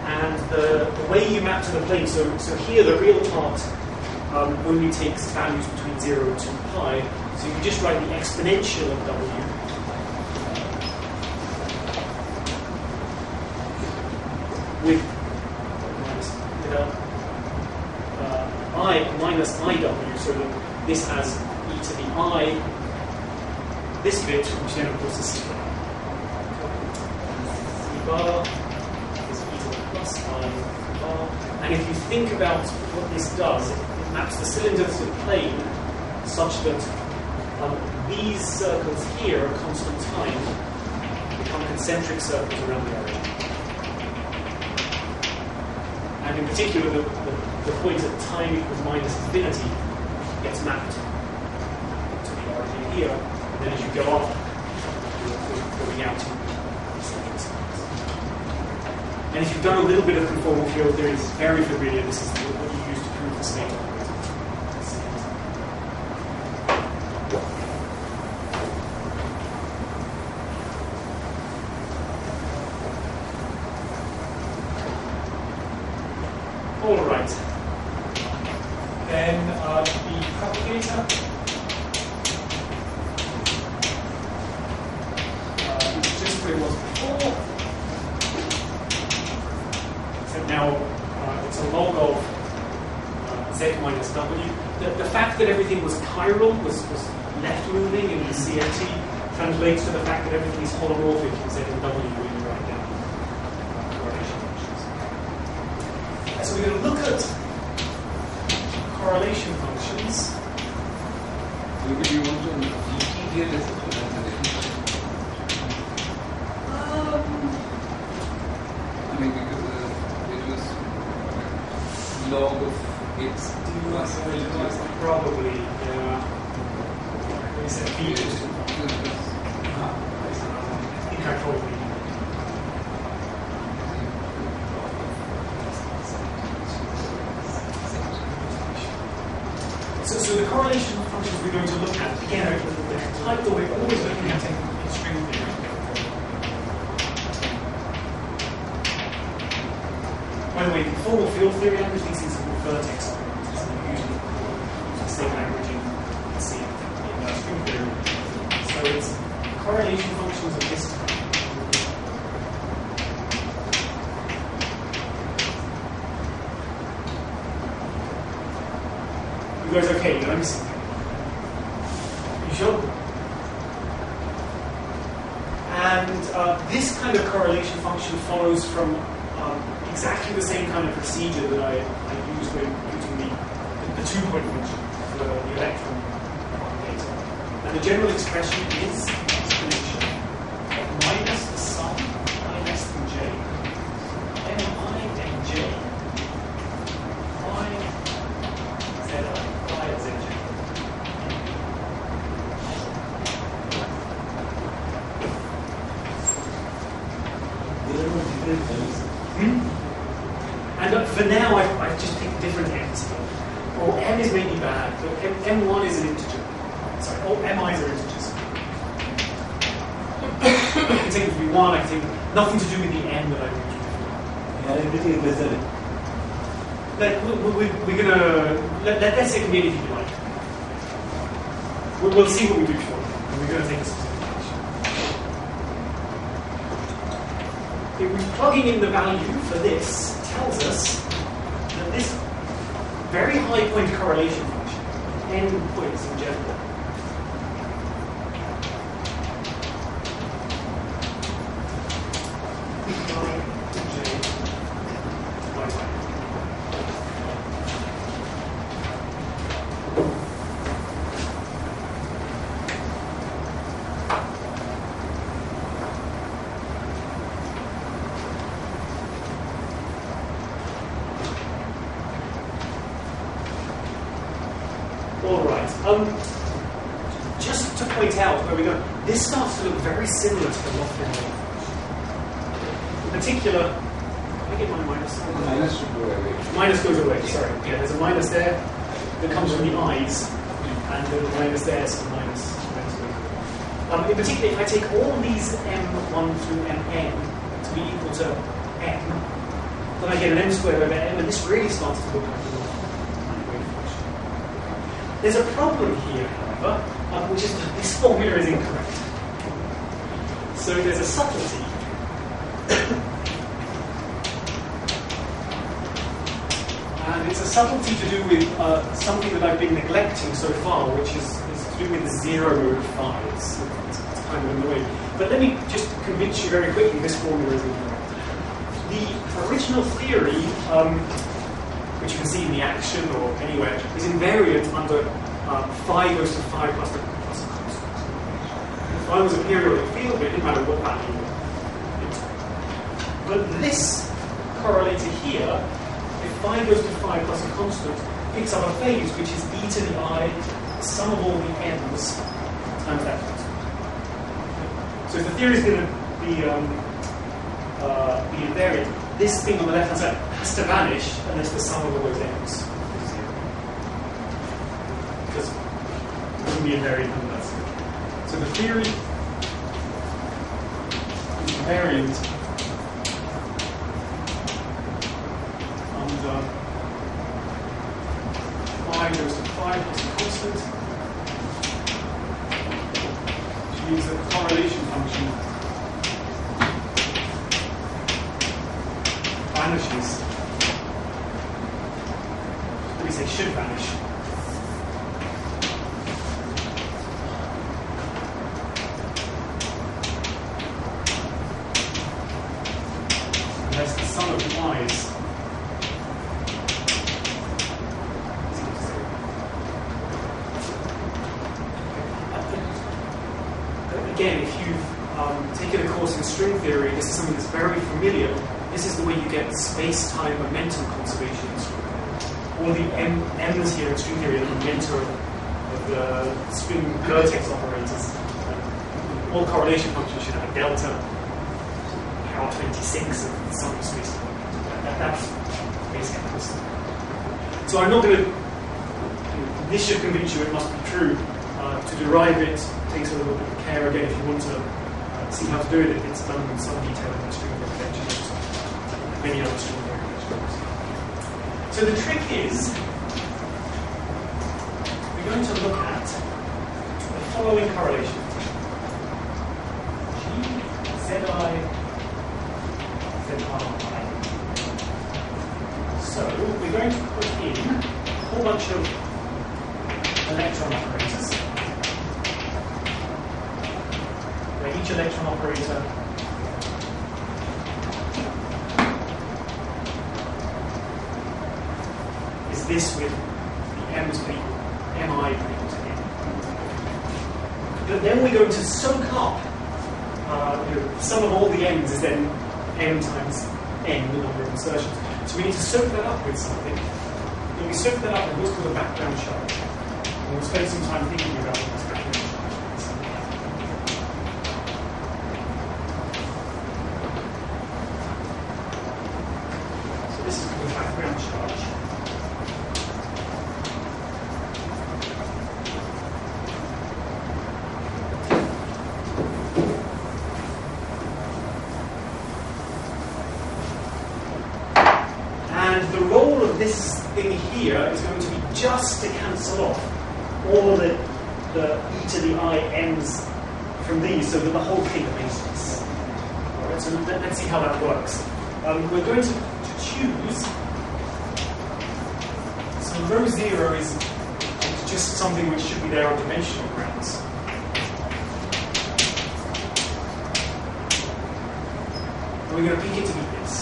And the way you map to the plane, so here the real part only takes values between 0 and 2 pi, so you can just write the exponential of W with I minus IW, so that this has e to the I, this bit, which then of course is C bar. And if you think about what this does, it maps the cylinder to the plane such that these circles here at constant time become concentric circles around the origin. And in particular, the point at time equals minus infinity gets mapped to the origin here, and then as you go up, you're going out to concentric circles. And if you've done a little bit of conformal field theory, it's very familiar. This is what you use to prove the state operator. All right. Then the propagator is just what it was before. Now it's a log of z minus w. The fact that everything was chiral, was left moving in the CFT, translates to the fact that everything is holomorphic in Z and W when you write down correlation functions. So we're going to look at correlation functions. Do you want to detail this? I mean, because it was log of x plus Probably, yeah. We said B equals to I think I probably. So the correlation functions we're going to look at, again, are the type that we're always looking at in string theory. By the way, in formal field theory language, these things are called vertex operators, and they're usually the same language in CFT, in string theory. So it's correlation functions of this type. You guys okay? Let me see. You sure? And this kind of correlation function follows from exactly the same kind of procedure that I used when using the two-point function for the electron data. And the general expression is exponential of minus the sum I less than j, mi and j, y, z I, y at zj. And for now, I've just picked different m's here. Well, m is maybe bad, but m1 is an integer. Sorry, all mi's are integers. I can take it to be 1, I can take it, nothing to do with the m that I used before. Yeah, everything is less than it. We're going to, let's say it can be anything you like. We'll see what we do for it, and we're going to take a specific action. If we're plugging in the value for this, tells us that this very high point correlation function, n points in general, just to point out where we go, this starts to look very similar to the Lofgren wave function. In particular, I get my minus. Minus should go away. Minus goes away, sorry. Yeah, there's a minus there that comes from the i's, and there's a minus there, so the minus goes away. In particular, if I take all these m1 through mn to be equal to m, then I get an m squared over m, and this really starts to look like the Lofgren wave function. There's a problem here, however, which is that this formula is incorrect. So there's a subtlety. And it's a subtlety to do with something that I've been neglecting so far, which is to do with the zero mode files. It's kind of annoying. But let me just convince you very quickly this formula is incorrect. The original theory, which you can see in the action or anywhere, is invariant under phi goes to phi plus a constant. If phi was a periodic field, but it didn't matter what value it took. But this correlator here, if phi goes to phi plus a constant, picks up a phase which is e to the I, the sum of all the m's times that constant. So if the theory is going to be invariant, this thing on the left-hand side has to vanish unless the sum of all those m's is 0. Because it wouldn't be invariant under that side. So the theory is invariant under phi goes to phi plus a constant, which means that the correlation function vanishes. Let me say should vanish. sum of the i's. Again, if you've taken a course in string theory, this is something that's very familiar. This is the way you get space-time momentum conservation in string theory. All the m's here in string theory are the momentum of the string vertex operators. All correlation functions should have a delta power 26 of some space-time momentum. That's basic analysis. So I'm not going to. This should convince you it must be true. To derive it takes a little bit of care. Again, if you want to see how to do it, it's done in some detail in the string theory lectures, many other string theory lectures. So the trick is, we're going to look at the following correlation. G, Zi, Zi. So we're going to put in a whole bunch of electron operators, where each electron operator is this with the m's equal, mi equal to n. But then we're going to soak up, the sum of all the m's is then m times n, the number of insertions. So we need to soak that up with something. When we soak that up with what's called a background charge. And we'll spend some time thinking about what this background charge is. So this is called background charge. And the role of this thing here is going to be just to cancel off all the e to the I m's from these so that the whole thing makes sense. Alright, so let's see how that works. We're going to choose. So rho 0 is just something which should be there on dimensional grounds. And we're going to pick it to be this.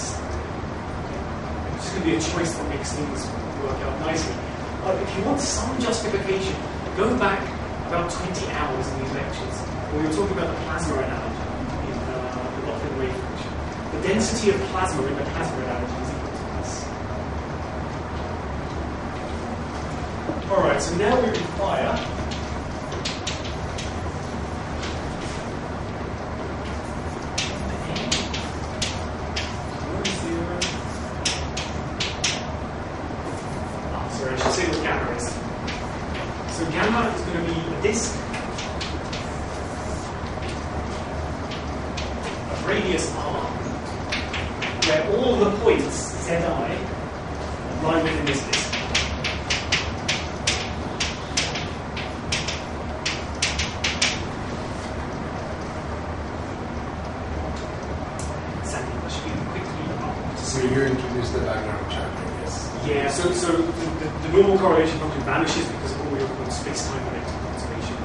It's going to be a choice that makes things work out nicely. If you want some justification, go back about 20 hours in these lectures where we were talking about the plasma analogy in the Lockwood wave function. The density of plasma in the plasma analogy is equal to this. Alright, so now we require I should say what gamma is. So gamma is going to be a disk of radius r, where all the points Zi lie within this disk. Sandy, I should be quickly up. So you introduced the background charge, I guess. Yeah, so the normal correlation function vanishes because of what we call space-time momentum conservation.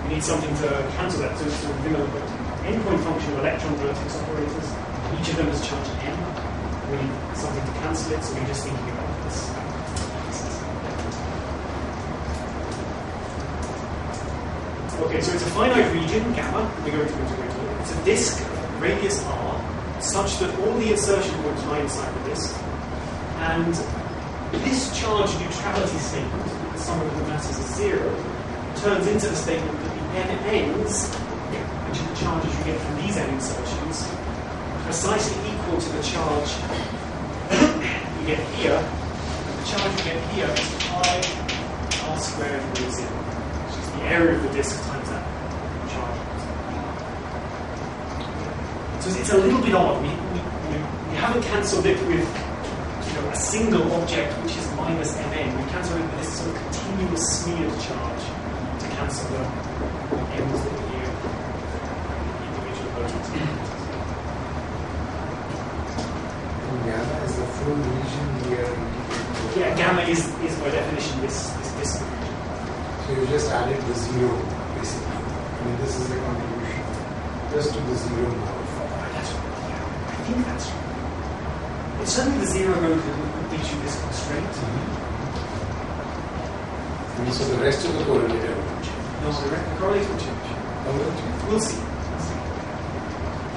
We need something to cancel that. So we're going to put an endpoint function of electron vertex operators. Each of them has charge m. We need something to cancel it, so we're just thinking about this. Okay, so it's a finite region, gamma. We're going to integrate it. It's a disk of radius r, such that all the insertion points lie inside the disk. And this charge neutrality statement, the sum of the masses is 0, turns into the statement that the n ends, which are the charges you get from these n insertions, precisely equal to the charge you get here. And the charge you get here is pi r squared rho 0, which is the area of the disk times that charge. So it's a little bit odd. We haven't cancelled it with a single object which is minus mn. We cancel it with this sort of continuous smeared charge to cancel the m's that are here, individual versions. Gamma is the full region here. Yeah, gamma is by definition this disk. So you just added the 0, basically. I mean, this is the contribution just to the 0 mode. That's right, yeah. think that's true. It's certainly the zero mode that gives you this constraint. And so the rest of the correlator will change. No, the correlator will change. How will it change? We'll see.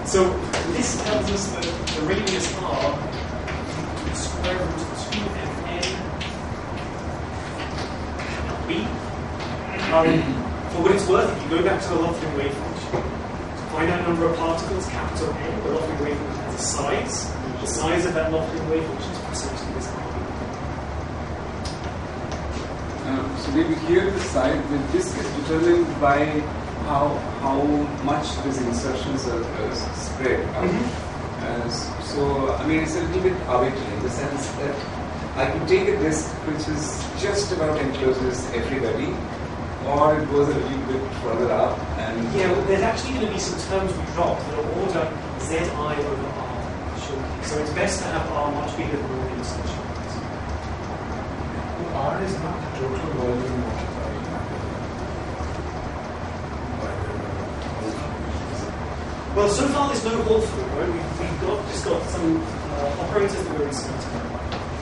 So this tells us that the radius r is square root of 2fn b. For what it's worth, if you go back to the Lofting wave function, finite number of particles, capital N, the Lofting wave function has a size. The size of that Lofting wave function is precisely this r. So maybe here the size, the disk is determined by how much these insertions are spread out. So I mean it's a little bit arbitrary in the sense that I could take a disk which is just about encloses everybody, or it goes a little bit further up and yeah, well, there's actually going to be some terms we drop that are order zi over r. So it's best to have r much bigger than all the insertions. R is not the total volume multiplied by Well, so far there's no whole through, right? We've just got some operators that we're inserting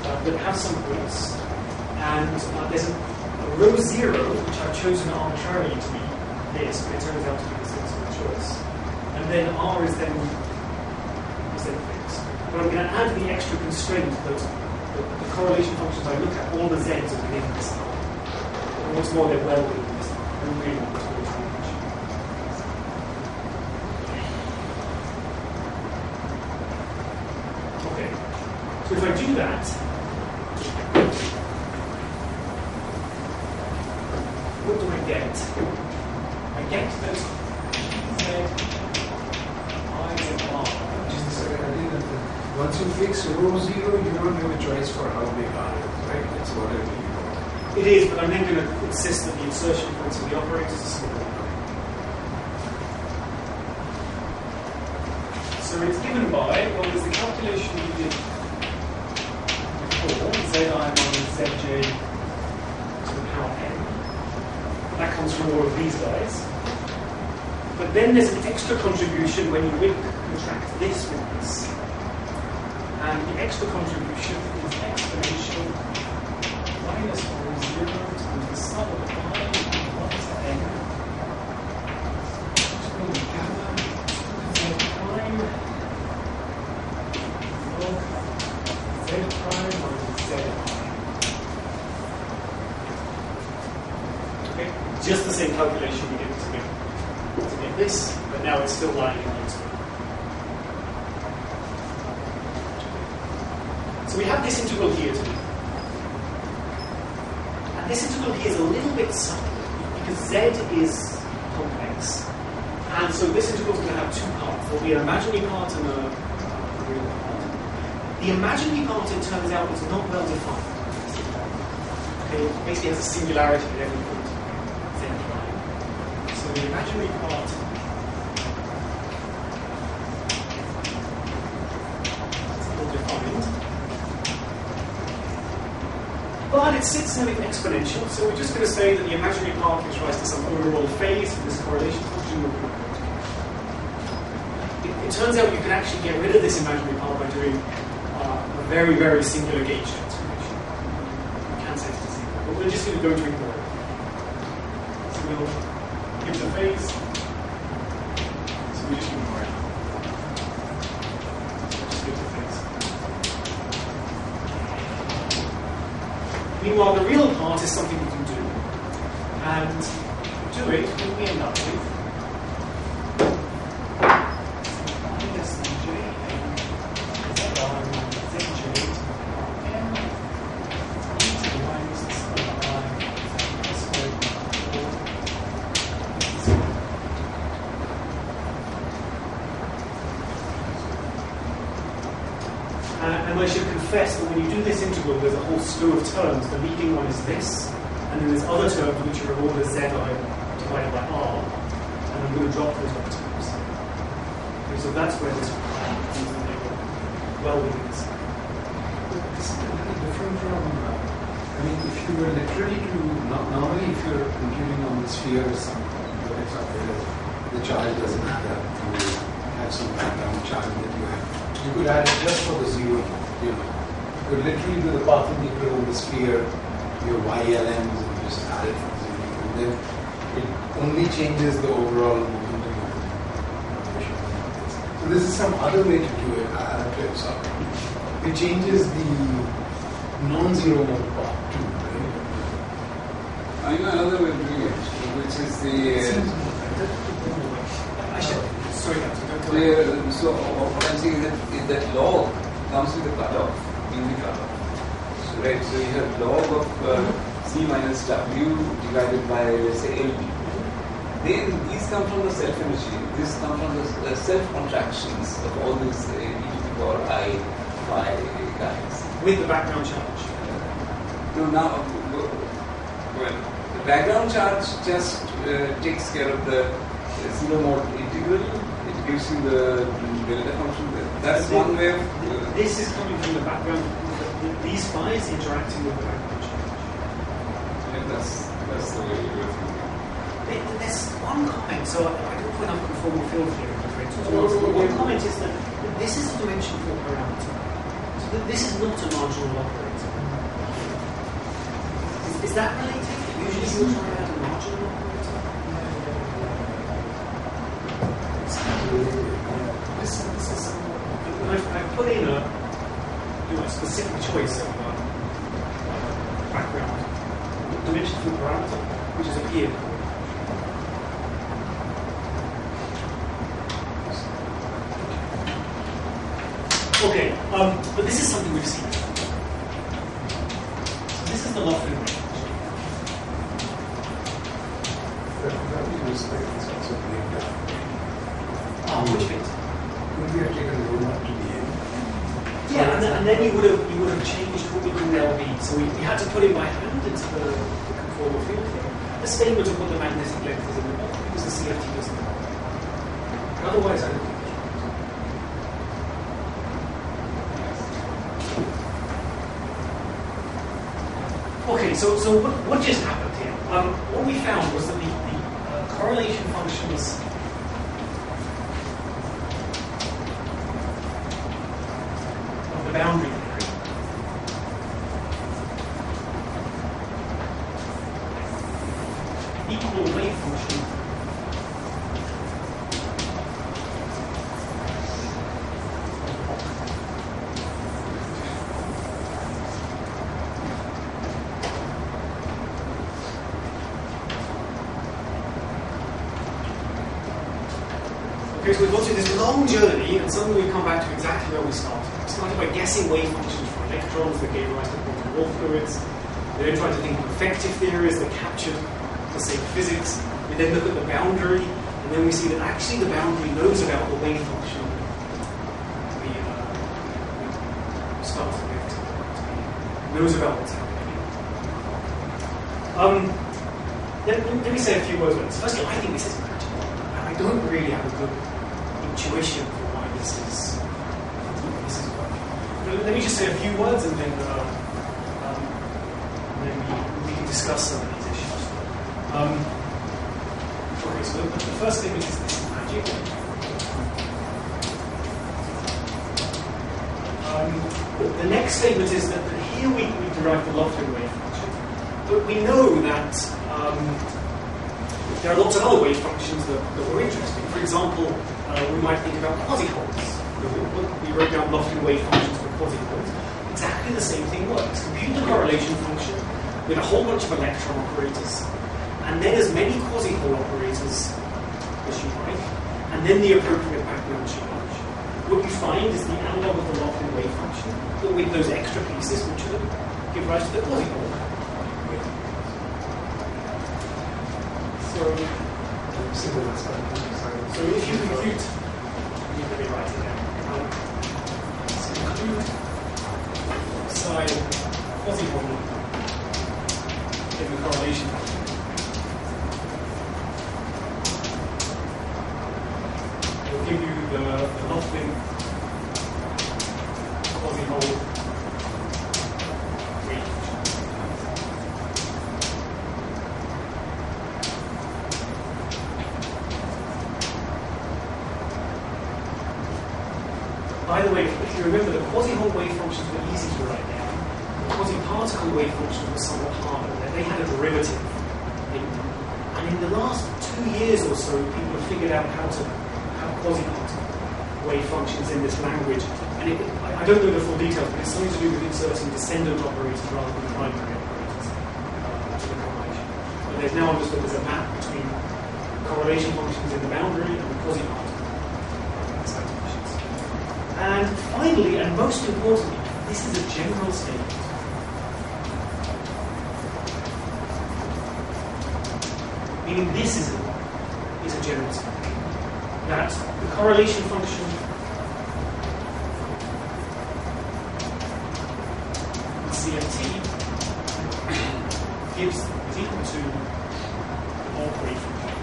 that have some points, and there's a row 0 which I've chosen arbitrarily to be this, but it turns out to be the sensible choice. And then r is then fixed. But I'm going to add the extra constraint that the correlation functions I look at, all the z's are within this r. And what's more, they're well within this r. I don't really want to go too much. Okay. So if I do that, what do I get? I get that z, I, and r. just the idea that once you fix row 0, you don't have a choice for how big R is, right? It's whatever you want. It is, but I'm then going to insist that the insertion points of the operators are smaller. So it's given by, well, there's the calculation we did before, zi minus zj to the power n. That comes from all of these guys. But then there's an extra contribution when you contract this with this. And the extra contribution is exponential minus 0 times the sum of I minus n. Which will be gamma z prime log z prime minus zi. Okay, just the same calculation we did to get this, but now it's still lying in the exponent. So we have this integral here too. And this integral here is a little bit subtle because z is complex. And so this integral is going to have two parts. There will be an imaginary part and a real part. The imaginary part, it turns out, is not well defined. Okay, it basically has a singularity at every point. Z prime. So the imaginary part is not defined. But it sits in an exponential, so we're just going to say that the imaginary part gives rise to some overall phase of this correlation function. It turns out you can actually get rid of this imaginary part by doing a very, very singular gauge transformation. You can set it to 0, but we're just going to go to ignore it. So we'll give the phase, so we just ignore it. Just give the phase. Meanwhile, the real part is something we can do. And to do it, what we end up with minus J and ZR ZJ M e to the minus the square of I squared by 4. And I should confess that when you do this integral, there's a whole slew of terms. The leading one is this, and then there's other terms which are all the zi divided by r, and I'm going to drop those other terms. Okay, so that's where this comes in. Well within this. This is a little different from, I mean, if you were literally to, normally if you're computing on the sphere or something, but if the charge doesn't matter, you have some background charge that you have to You could add it just for the zero mode, you know. You could literally do the path integral of the sphere, your YLMs, and just add it from zero. And then it only changes the overall momentum of the motion. So this is some other way to do it. I have to absorb. It changes the non-zero mode part too, right? I know another way of doing it, which is the. Sorry, Captain. So what I'm saying is that log comes with a cutoff, in the cutoff. So, right, so you have log of C minus W divided by, let's say, LB. Then these come from the self-energy. This comes from the self-contractions of all these e to the power I phi guys. With the background charge. No, now, well, the background charge just takes care of the zero mode integral. It gives you the delta function there. That's one way of. This is coming from the background. These phi's interacting with the background charge. Yeah, that's the way you're thinking. There's one comment, so I don't put up conformal field theory differentials. One comment is that this is a dimensional parameter. So this is not a marginal operator. Is that related? Usually you try out a marginal operator. I've put in a specific choice of background dimensional parameter, which is a peer. Okay, but this is something we've seen. So this is the Lofton range. Which bit? Would we have taken the rho naught to the end? Yeah, and then you would have changed what we call LB. So we had to put in by hand into the conformal field here the statement of what the magnetic length is in the bottom, because the CFT doesn't know. Otherwise, I don't think it's right. Okay, so what just happened here? What we found was that the correlation functions of the boundary theory equal wave function Okay, so we've gone through this long journey, and suddenly we come back to exactly where we started. We started by guessing wave functions for electrons that gave rise to quantum Wolf fluids. We then tried to think of effective theories that captured the same physics. We then look at the boundary, and then we see that actually the boundary knows about the wave function we started with. Knows about what's happening. Let me say a few words about this. Firstly, I think this is magical. I don't really have a good intuition for why this is working. But let me just say a few words, and then we can discuss some of these issues. Okay, so the first thing is this magic. The next statement is that here we derive the Lofton wave function, but we know that there are lots of other wave functions that were interesting. For example, we might think about quasi-holes. We wrote down Lofton wave functions for quasi-holes. Exactly the same thing works. Compute the correlation function with a whole bunch of electron operators, and then as many quasi-hole operators as you like, and then the appropriate background charge. What you find is the analog of the Lofton wave function, but with those extra pieces which would give rise to the quasi-hole. So if you compute, let me write it down. So compute psi quasi-hole in the correlation function. It will give you the Lofton quasi-hole wave function. by the way, if you remember, the quasi-Hall wave functions were easy to write down. The quasi-particle wave functions were somewhat harder. They had a derivative in them. And in the last 2 years or so, people have figured out how to have quasi-particle wave functions in this language. And I don't know the full details, but it's something to do with inserting descendant operators rather than primary operators to the correlation. But they've now understood there's a map between correlation functions in the boundary and the quasi-particle excited functions. And finally, and most importantly, this is a general statement. Meaning this is a general statement. That the correlation function in CFT is equal to all wave function.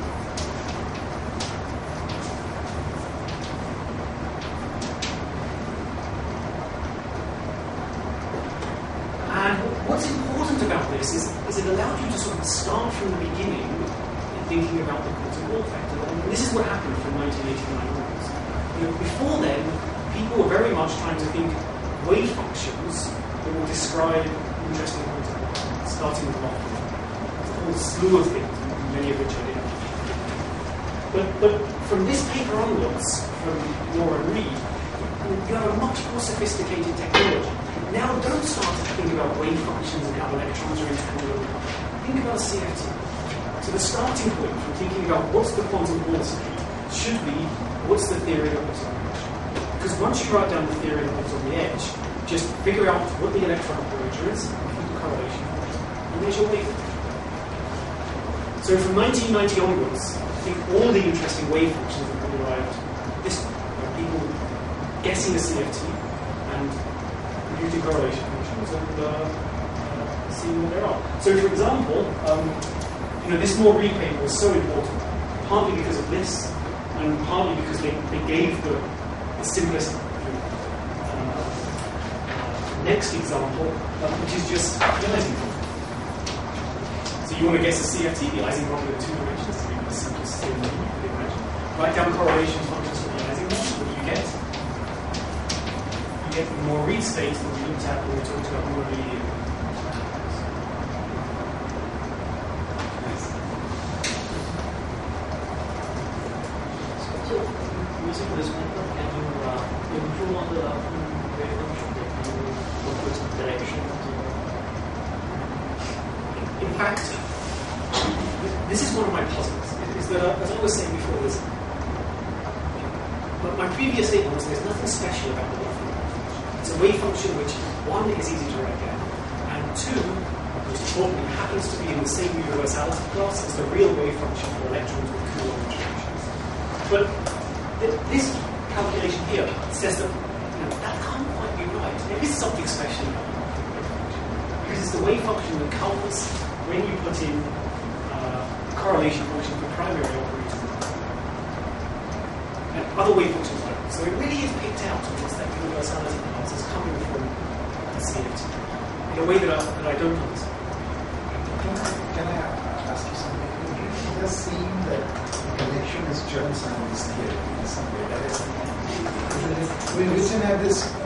And what's important about this is it allowed you to sort of start from the beginning thinking about the quantum Hall factor. And this is what happened from 1989 onwards. Before then, people were very much trying to think wave functions that will describe interesting quantum Hall, starting with Locke. There's a whole slew of things, many of which I didn't. But from this paper onwards, from Laura and Reed, you have a much more sophisticated technology. Now don't start to think about wave functions and how electrons are entangled. Think about CFT. So the starting point from thinking about what's the quantum Hall state should be what's the theory that was on the edge. Because once you write down the theory that was on the edge, just figure out what the electron operator is, compute the correlation function, and there's your wave function. So from 1990 onwards, I think all the interesting wave functions have been derived this way. People guessing a CFT and computing correlation functions and seeing what there are. So for example, this more Reed paper was so important, partly because of this, and partly because they gave the simplest next example, which is just the Ising problem. So you want to guess a CFT, the Ising problem in 2 dimensions, to be the simplest thing you could imagine. Write down correlation functions for the Ising problem. What do you get? You get the more Reed states that we looked at when we talked about more Reed. Using this method, can you improve on the wave function? Can you go to some directions? In fact, this is one of my puzzles. Is that, as I was saying before, my previous statement was there's nothing special about the wave function. It's a wave function which, one, is easy to write down, and two, most importantly, happens to be in the same universality class as the real wave function for electrons with Coulomb interactions. But this calculation here says that that can't quite be right. There is something special about the wave function. Because it's the wave function that comes when you put in correlation function for primary operators. And other wave functions don't. So it really is picked out because that universality class is coming from CFT in a way that I don't understand. Can I ask you something? It does seem that connection is Chern-Simons theory in some way. That is, Richard had this, I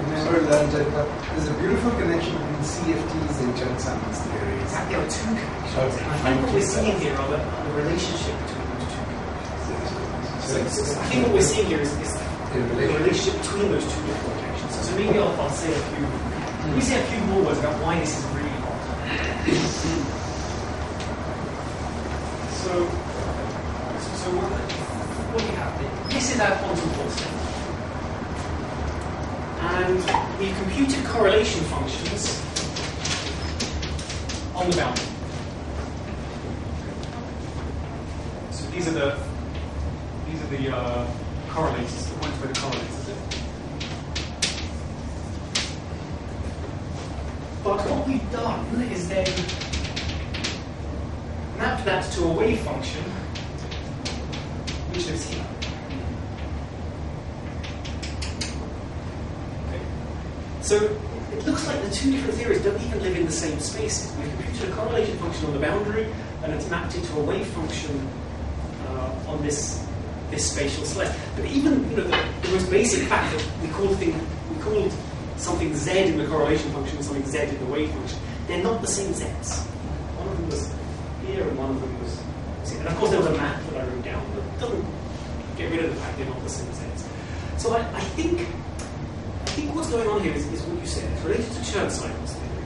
never learned it, but there's a beautiful connection between CFTs and Chern-Simons theory. There are 2 connections. And I think what we're seeing here are the relationship between those 2 connections. So I think what we're seeing here is the relationship between those 2 different connections. So maybe I'll say a few. Let me say a few more words about why this is really hard. So what do you have? This is our quantum Hall state. And we've computed correlation functions on the boundary. So these are the correlators, the points where the correlators are. But what we've done is then map that to a wave function which lives here. Okay. So it looks like the 2 different theories don't even live in the same spaces. We've computed a correlation function on the boundary, and it's mapped into a wave function on this this spatial slice. But even the most basic fact that we called something z in the correlation function and something z in the wave function, they're not the same z's. One of them was here and one of them was here. And of course there was a map that I wrote down, but it doesn't get rid of the fact they're not the same z's. So I think what's going on here is what you said. It's related to Chern-Simons theory.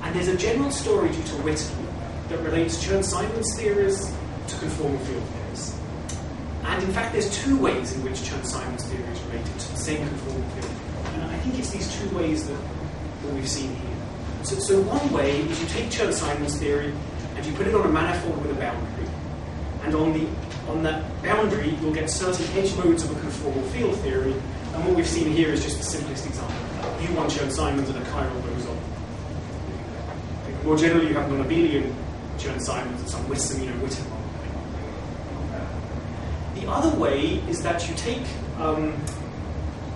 And there's a general story due to Whitman that relates Chern-Simons theories to conformal field theories. And in fact, there's two ways in which Chern-Simons theory is related to the same conformal field. And I think it's these two ways that we've seen here. So one way is you take Chern-Simons theory and you put it on a manifold with a boundary. And on that boundary, you'll get certain edge modes of a conformal field theory. And what we've seen here is just the simplest example. U1 Chern-Simons and a chiral boson. More generally, you have non-abelian Chern-Simons and some Witten model. The other way is that you take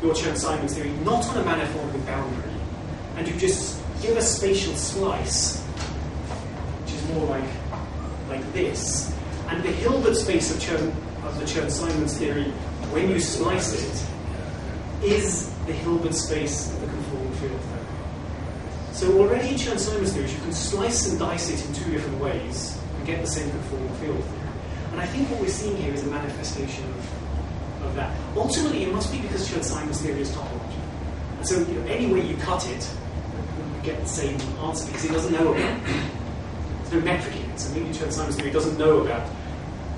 your Chern-Simons theory not on a manifold with boundary, and you just give a spatial slice, which is more like this, and the Hilbert space of the Chern-Simons theory, when you slice it, is the Hilbert space of the conformal field theory. So already in Chern-Simons theories, you can slice and dice it in two different ways and get the same conformal field theory. And I think what we're seeing here is a manifestation of that. Ultimately, it must be because Chern-Simons theory is topology. And so any way you cut it, you get the same answer because it doesn't know about it. There's no metric in it. So maybe Chern-Simons theory doesn't know about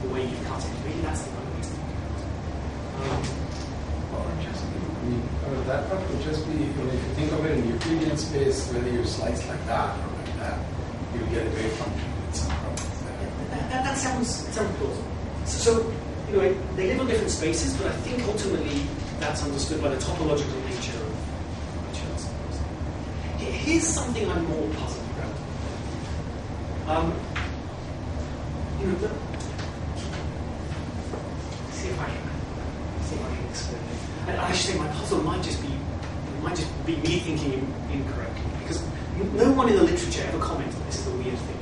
the way you cut it. Maybe that's the one we need to that part would just be, if you think of it in Euclidean space, whether you slice like that or like that, you get a wave function with some problems there. That sounds plausible. So they live on different spaces, but I think ultimately that's understood by the topological nature of Chern-Simons. Here's something I'm more puzzled about. See if I can explain it. I should say my puzzle might just be me thinking incorrectly, because no one in the literature ever commented this is a weird thing.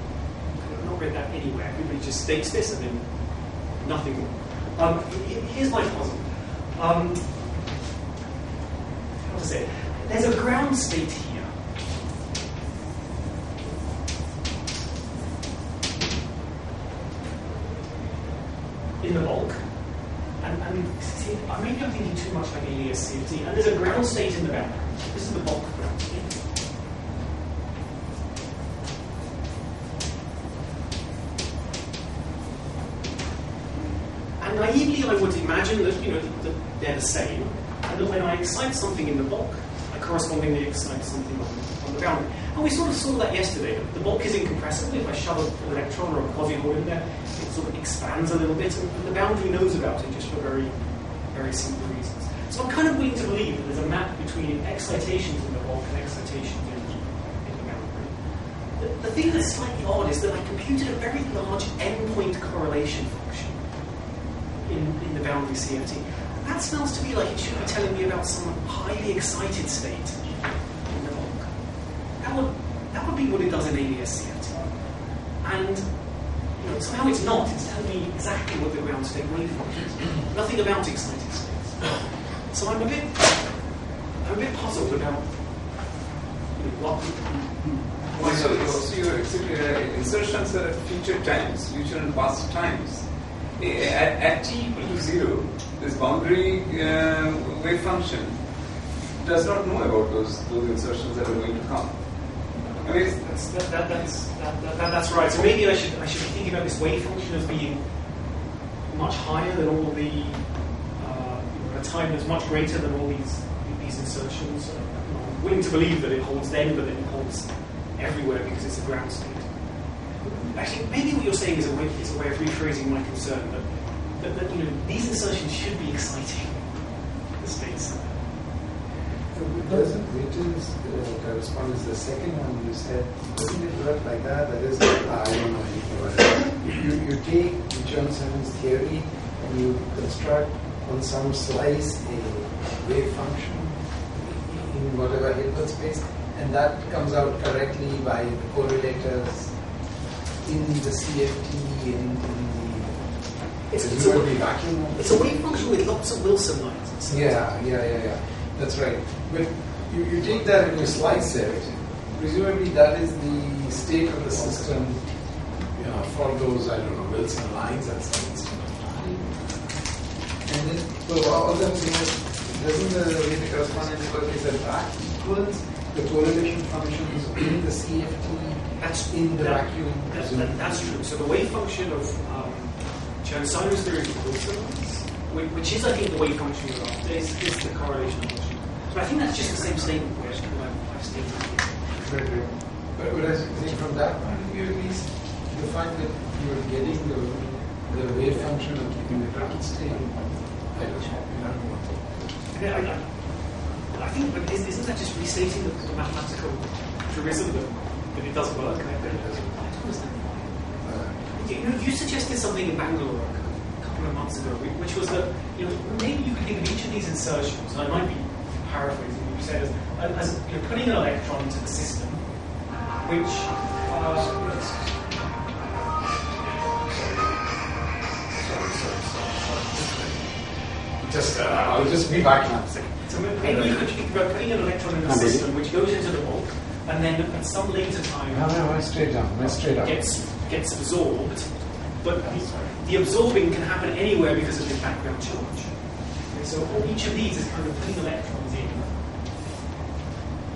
I've not read that anywhere. Everybody just states this and then nothing more. Here's my puzzle. How to say it? There's a ground state here. In the bulk. And see, maybe I'm thinking too much like alias CFT. And there's a ground state in the boundary. This is the bulk ground state. And naively, I would imagine that that they're the same, and that when I excite something in the bulk, I correspondingly excite something on the boundary. And we sort of saw that yesterday. The bulk is incompressible. If I shove an electron or a quasi-Hall in there, it sort of expands a little bit, and the boundary knows about it just for very, very simple reasons. So I'm kind of willing to believe that there's a map between excitations in the bulk and excitations in the boundary. The thing that's slightly odd is that I computed a very large endpoint correlation function in the boundary CFT. That smells to me like it should be telling me about some highly excited state in the bulk. That would be what it does in alias CFT. And somehow it's not. It's telling me exactly what the ground state wave function is. Nothing about excited states. So I'm a bit puzzled about what. So your insertions are at future times, future and past times. At t equal to 0, this boundary wave function does not know about those insertions that are going to come. I mean, that's right. So maybe I should be thinking about this wave function as being much higher than all the a time that's much greater than all these insertions. I'm willing to believe that it holds then, but then it holds everywhere because it's a ground state. Actually, maybe what you're saying is a way of rephrasing my concern that these insertions should be exciting the space. Doesn't Witten's correspondence, the second one you said, doesn't it work like that? That is, I don't know anything about it. You take the Chern-Simons theory and you construct on some slice a wave function in whatever Hilbert space, and that comes out correctly by the correlators in the CFT, in the presumably vacuum. It's a wave function with lots of Wilson lines. Yeah. That's right. But you take that and you slice it. Presumably that is the state of the system, for those, I don't know, Wilson lines and some instant of time. And then, so all that doesn't the way the correspondence work is that that equals the correlation functions in the CFT in the vacuum? That's true. So the wave function of Chern-Simons theory of Wilson lines, which is, I think, the wave function we're after, is the correlation function. But I think that's just the same statement I've stated here. But I think from that point of view, at least, the fact that you are getting the wave function and keeping the ground state, I don't know. I think, but isn't that just restating the mathematical truism that it doesn't work? I don't understand why. You suggested something in Bangalore a couple of months ago, which was that maybe you could think of each of these insertions, and I might be paraphrasing what you said, as putting an electron into the system, which I'll just be back in a second. So maybe you could think about putting an electron in the system which goes into the bulk, and then at some later time straight down. Gets absorbed, but the absorbing can happen anywhere because of the background charge. Okay, so each of these is kind of putting electrons in,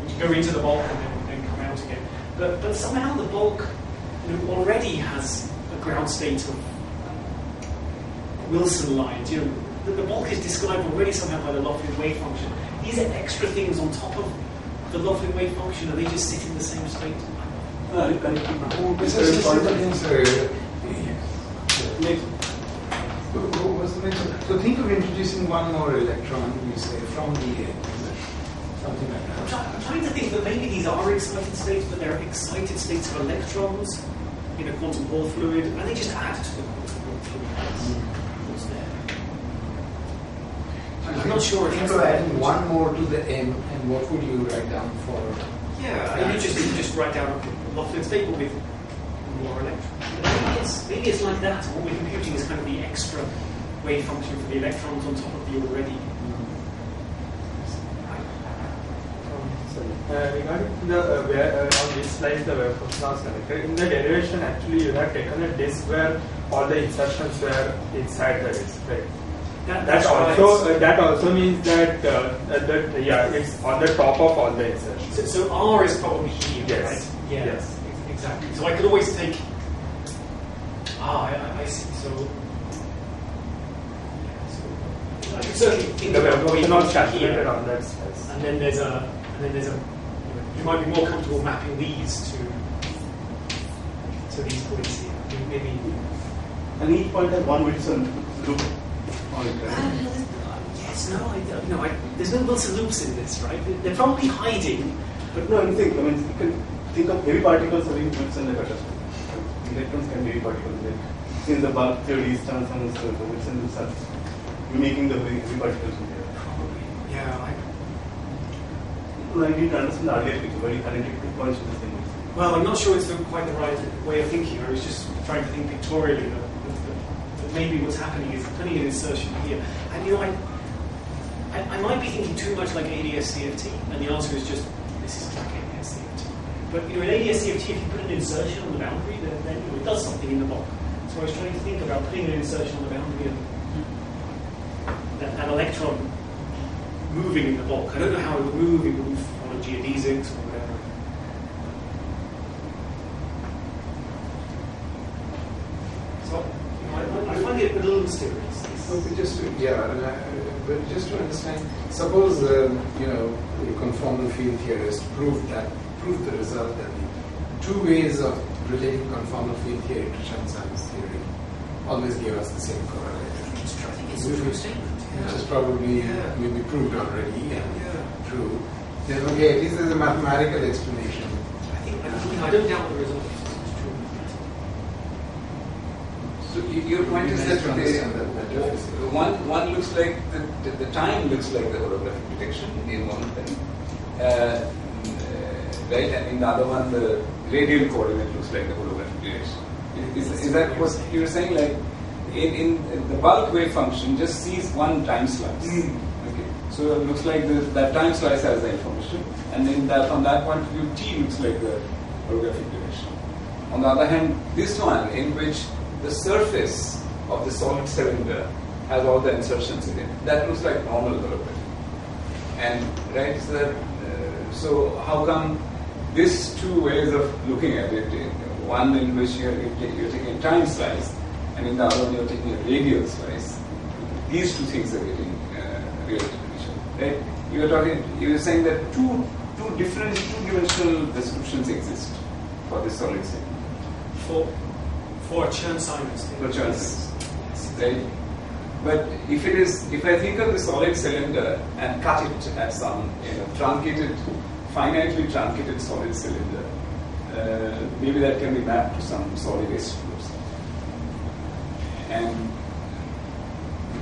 which go into the bulk and then come out again. But somehow the bulk already has a ground state of Wilson lines. The bulk is described already somehow by the Loveland wave function. These are extra things on top of the Loveland wave function, and they just sit in the same state. So think of introducing one more electron, you say, from the end, something like that. I'm trying to think that maybe these are excited states, but they're excited states of electrons in a quantum Hall fluid, and they just add to the quantum Hall fluid. What's there? I'm not sure if you're adding one more to the M, and what would you write down for? Yeah, you just write down a Loveland state with more electrons. Maybe it's like that. What we're computing is kind of the extra wave function for the electrons on top of the already. Regarding the on this slide, the wave function was connected. In the derivation, actually, you have taken a disk where all the insertions were inside the disk, right? That also means that it's on the top of all the insertions. So R is probably here, yes. Right? Yeah, yes, exactly. So I could always take. I see. So I could certainly think the about wave function here, calculated on that space. and then there's a. You might be more comfortable mapping these to these points here. Maybe. And each point has one Wilson loop. Yes, there's no Wilson loops in this, right? They're probably hiding, but no. You can think of heavy particles having Wilson like a electrons can be heavy particles. In the bulk theory, the Wilson loops are making the heavy particles in there. Probably, yeah. I need to understand the earlier picture where you connected 2 points to the same Wilson. Well, I'm not sure it's quite the right way of thinking. I was just trying to think pictorially that maybe what's happening is putting an insertion here. And I might be thinking too much like ADS-CFT, and the answer is just, this is like ADS-CFT. But in ADS-CFT, if you put an insertion on the boundary, then it does something in the bulk. So I was trying to think about putting an insertion on the boundary and that electron moving in the bulk. I don't know how it would move. It would move on a geodesics or whatever. So I find it a little mysterious. Okay, but just to understand, suppose the conformal field theorist proved the result that the two ways of relating conformal field theory to Chern-Simons theory always gave us the same correlation. I think it's a true statement. Which is probably maybe proved already and true. Then okay, at least there's a mathematical explanation. I don't doubt the result is true. So your point is that one looks like the time looks like the holographic detection in one thing, right? And in the other one, the radial coordinate looks like the holographic detection. Is that what you're saying? Like in the bulk wave function just sees one time slice. Okay, so it looks like that time slice has the information, and then from that point of view, t looks like the orographic direction. On the other hand, this one, in which the surface of the solid cylinder has all the insertions in it, that looks like normal orography. And right, so how come these two ways of looking at it, one in which you're taking a time slice, and in the other one you're taking a radial slice, these two things are getting real definition, right? You were saying that two two-dimensional descriptions exist for this solid cylinder. For Chern-Simons. For Chern-Simons, right? But if I think of the solid cylinder and cut it at some truncated, finitely truncated solid cylinder, maybe that can be mapped to some solid S groups. And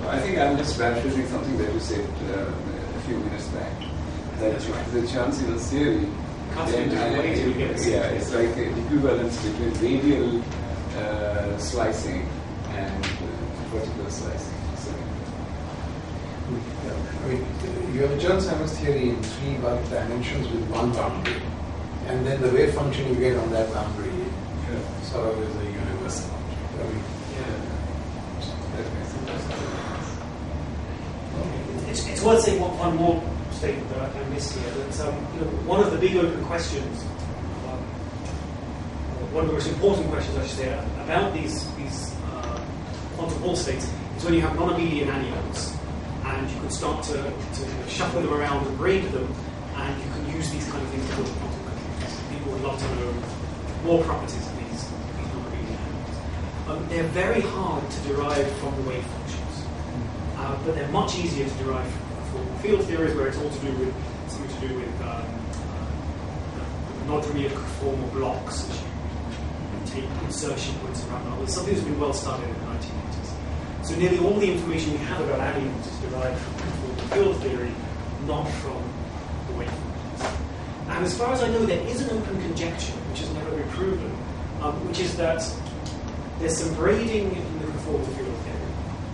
I think I'm just paraphrasing something that you said a few minutes back. That the Chern-Simons theory, it's like an equivalence between radial slicing and vertical slicing. I mean, you have Chern-Simons theory in 3 bulk dimensions with one boundary, and then the wave function you get on that boundary sort of is a universal object. I mean, it's worth saying one more statement that I missed here. That one of the big open questions, one of the most important questions, I should say, about these quantum Hall states is when you have non-abelian animals, and you can start to shuffle them around and braid them, and you can use these kind of things to build quantum computers. People would love to know more properties of these non-abelian animals. They're very hard to derive from the wave functions, but they're much easier to derive from field theories, where it's all to do with something to do with non-trivial conformal blocks, which you take insertion points around others. Something that's been well studied in the 1980s. So nearly all the information we have about animals is derived from field theory, not from the wave functions. And as far as I know, there is an open conjecture, which has never been proven, which is that there's some braiding in the conformal field theory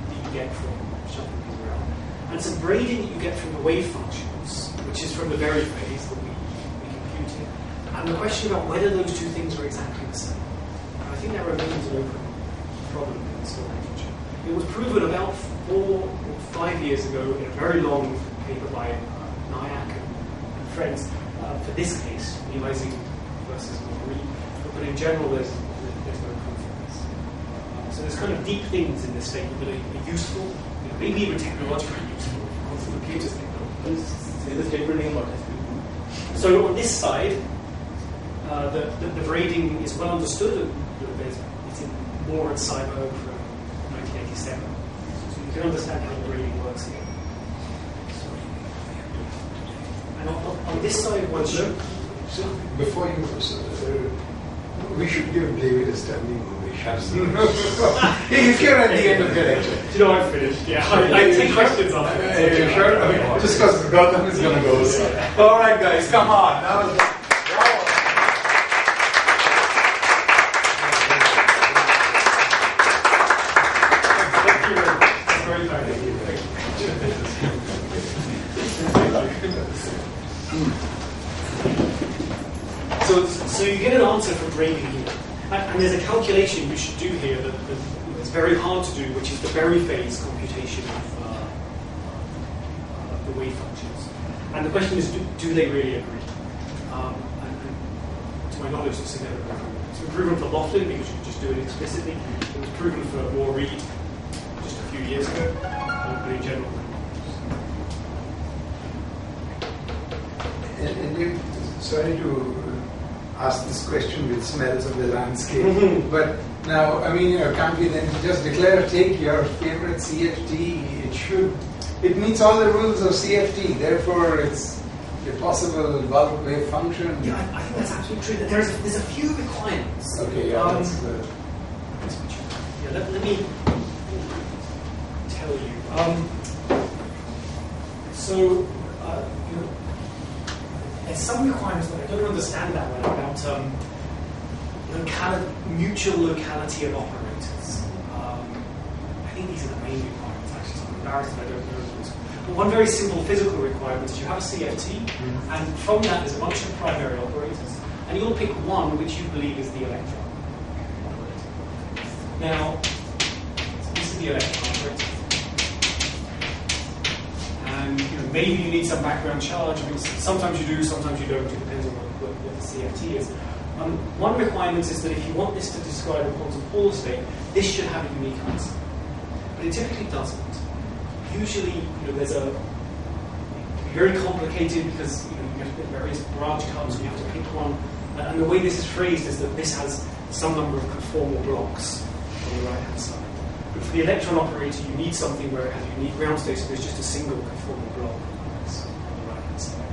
that you get from shuffling things around, and some braiding that you get from the wave functions, which is from the very phase that we computed. And the question about whether those two things are exactly the same. And I think that remains an open problem in this whole literature. It was proven about 4 or 5 years ago in a very long paper by Nyack and friends for this case, realizing versus Marie. But in general, there's no proof of this. So there's kind of deep things in this statement that are useful, maybe even technologically useful. Quantum computers technology. Say the statement name what has been. So on this side, the braiding is well understood. It's in Moore and Seiberg from 1987. So you can understand how the braiding works here. And on this side, one should. So before you, we should give David a standing ovation. He's here at the end of the lecture. Do you know I'm finished? Yeah, I take questions on it. You sure? I mean, just because Gautam is going to go. So. All right, guys, come on. Now, So you get an answer from braiding here. And there's a calculation you should do here that it's very hard to do, which is the very phase computation of the wave functions. And the question is, do they really agree? And to my knowledge, it's never been proven. It's been proven for Laughlin because you can just do it explicitly. It was proven for Moore-Reed just a few years ago, but in general. Sorry to ask this question with smells of the landscape, but now, I mean, can't we then just take your favorite CFT? It meets all the rules of CFT, therefore it's a possible bulk wave function. Yeah, I think that's absolutely true. There's a few requirements. Okay, yeah, let me tell you. There's some requirements that I don't understand that well about mutual locality of operators. these are the main requirements actually, so I'm embarrassed if I don't know those. But one very simple physical requirement is you have a CFT, and from that there's a bunch of primary operators, and you'll pick one which you believe is the electron operator. Now, this is the electron operator. And maybe you need some background charge. I mean, sometimes you do, sometimes you don't. It depends on what the CFT is. One requirement is that if you want this to describe a quantum Hall state, this should have a unique answer. But it typically doesn't. Usually, there's a very complicated because you have to pick various branch cards, and you have to pick one. And the way this is phrased is that this has some number of conformal blocks on the right-hand side. But for the electron operator, you need something where it has a unique ground state, so there's just a single conformal block on the right-hand side.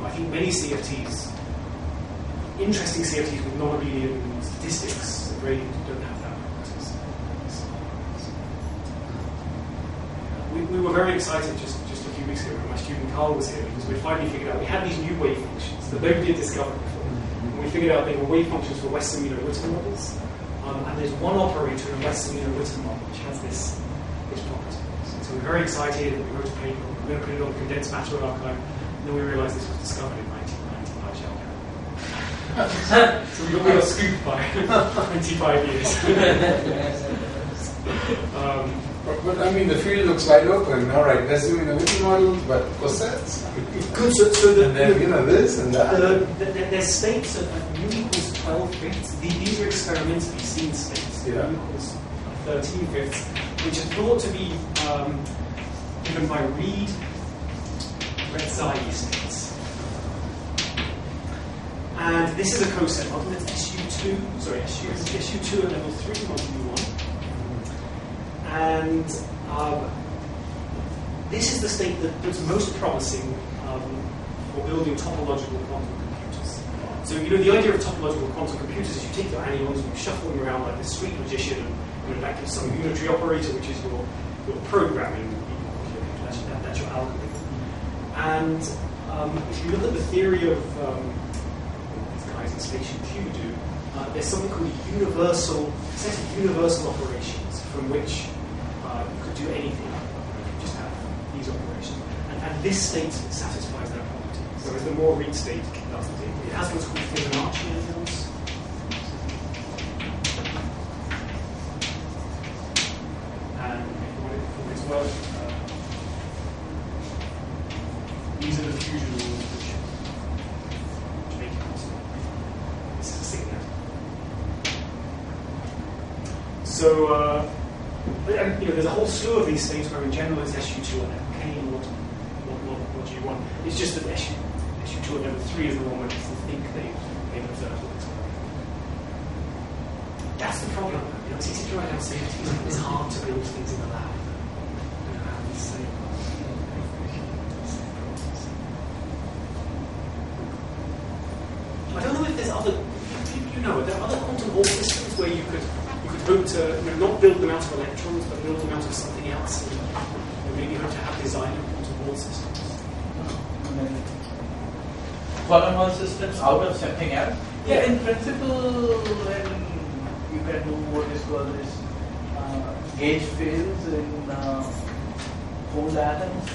I think many CFTs, interesting CFTs with non-abelian statistics, the gradient don't have that practice. We were very excited just a few weeks ago when my student Carl was here, because we finally figured out we had these new wave functions that nobody had discovered before. And we figured out they were wave functions for Western-Witten models. And there's one operator in a Western-Witten model which has this property. So we're very excited, and we wrote a paper, we're going to put it on the condensed matter archive, and then we realized this was discovered in 1990 by Shell. So we got scooped by 25 years. But I mean, the field looks wide open. All right, let's do Witten models, but cosets. Good. So and then this and that. There's states of u equals 12 fifths. These are experimentally seen states. Yeah. U equals 13 fifths, which are thought to be given by Reed-Redzeile states. And this is a coset model. It's SU2 at level 3, not U1. And this is the state that's most promising for building topological quantum computers. So, the idea of topological quantum computers is you take your anyons and you shuffle them around like this sweet magician, and that gives some unitary operator, which is your programming. That's your algorithm. And if you look at the theory of these guys in Station Q do, there's something called a set of universal operations from which you could do anything. You just have these operations. And this state satisfies that property. Whereas the more Reed state doesn't. It has what's called Fibonacci intervals. And for its work, these are the fusion rules which make it possible. This is a signet. So, there's a whole slew of these things where in general it's SU2 at level K and what G1. It's just that SU2 at level 3 is the one where people think they've observed what it's going. That's the problem. It's easy to write down CFTs, but it's hard to build things in the lab. I don't know if there's other, are there other quantum Hall systems where you could hope to not build them out of electrons, but build them out of something else, and maybe hope to have designer quantum Hall systems? Quantum Hall systems out of something else? Yeah, in principle, when you can do what is called this gauge fields in cold atoms,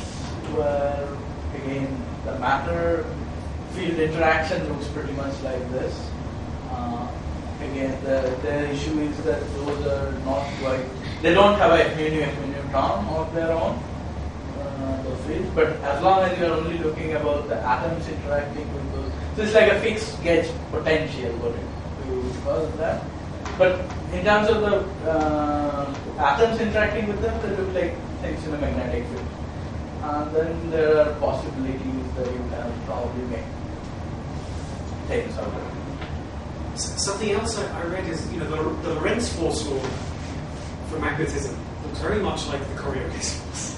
where again the matter field interaction looks pretty much like this. Again, the issue is that those are not quite, they don't have a mu term of their own, the field, but as long as you're only looking about the atoms interacting with those, so it's like a fixed gauge potential, what you call that. But in terms of the atoms interacting with them, they look like things in a magnetic field. And then there are possibilities that you can probably make things out of it. Something else I read is, the Lorentz force law for magnetism looks very much like the Coriolis force.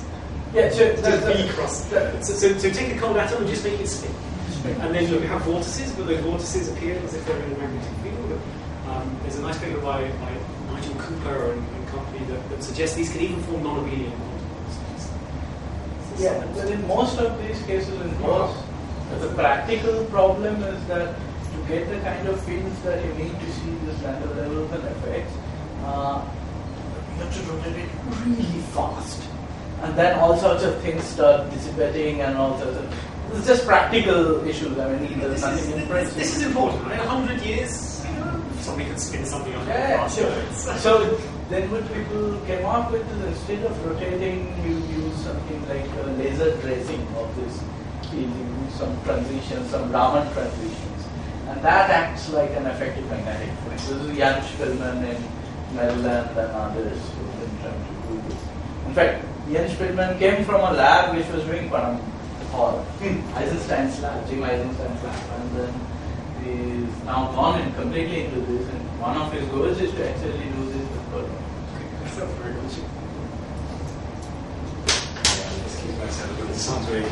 Yeah, so B cross. So take a cold atom and just make it spin. And then you have vortices, but those vortices appear as if they're in a magnetic field. There's a nice paper by Nigel Cooper and company that suggests these can even form non-abelian quantum. Yeah, but in most of these cases, the practical problem is that to get the kind of fields that you need to see these random levels and effects, you have to rotate it really fast. And then all sorts of things start dissipating and all sorts of... It's just practical issues. I mean, there's nothing in print. This is important, right? 100 years, you know, somebody can spin something on Yeah, fast. sure. So then what people came up with is instead of rotating, you use something like laser tracing of this field. You use some transitions, some Raman transitions. And that acts like an effective magnetic field. This is Jan Spillman in Maryland and others who've been trying to do this. In fact, Jan Spillman came from a lab which was doing quantum Hall, Eisenstein's lab, Jim Eisenstein's lab, and then he's now gone in completely into this. And one of his goals is to actually do this with quantum. Very good. This sounds very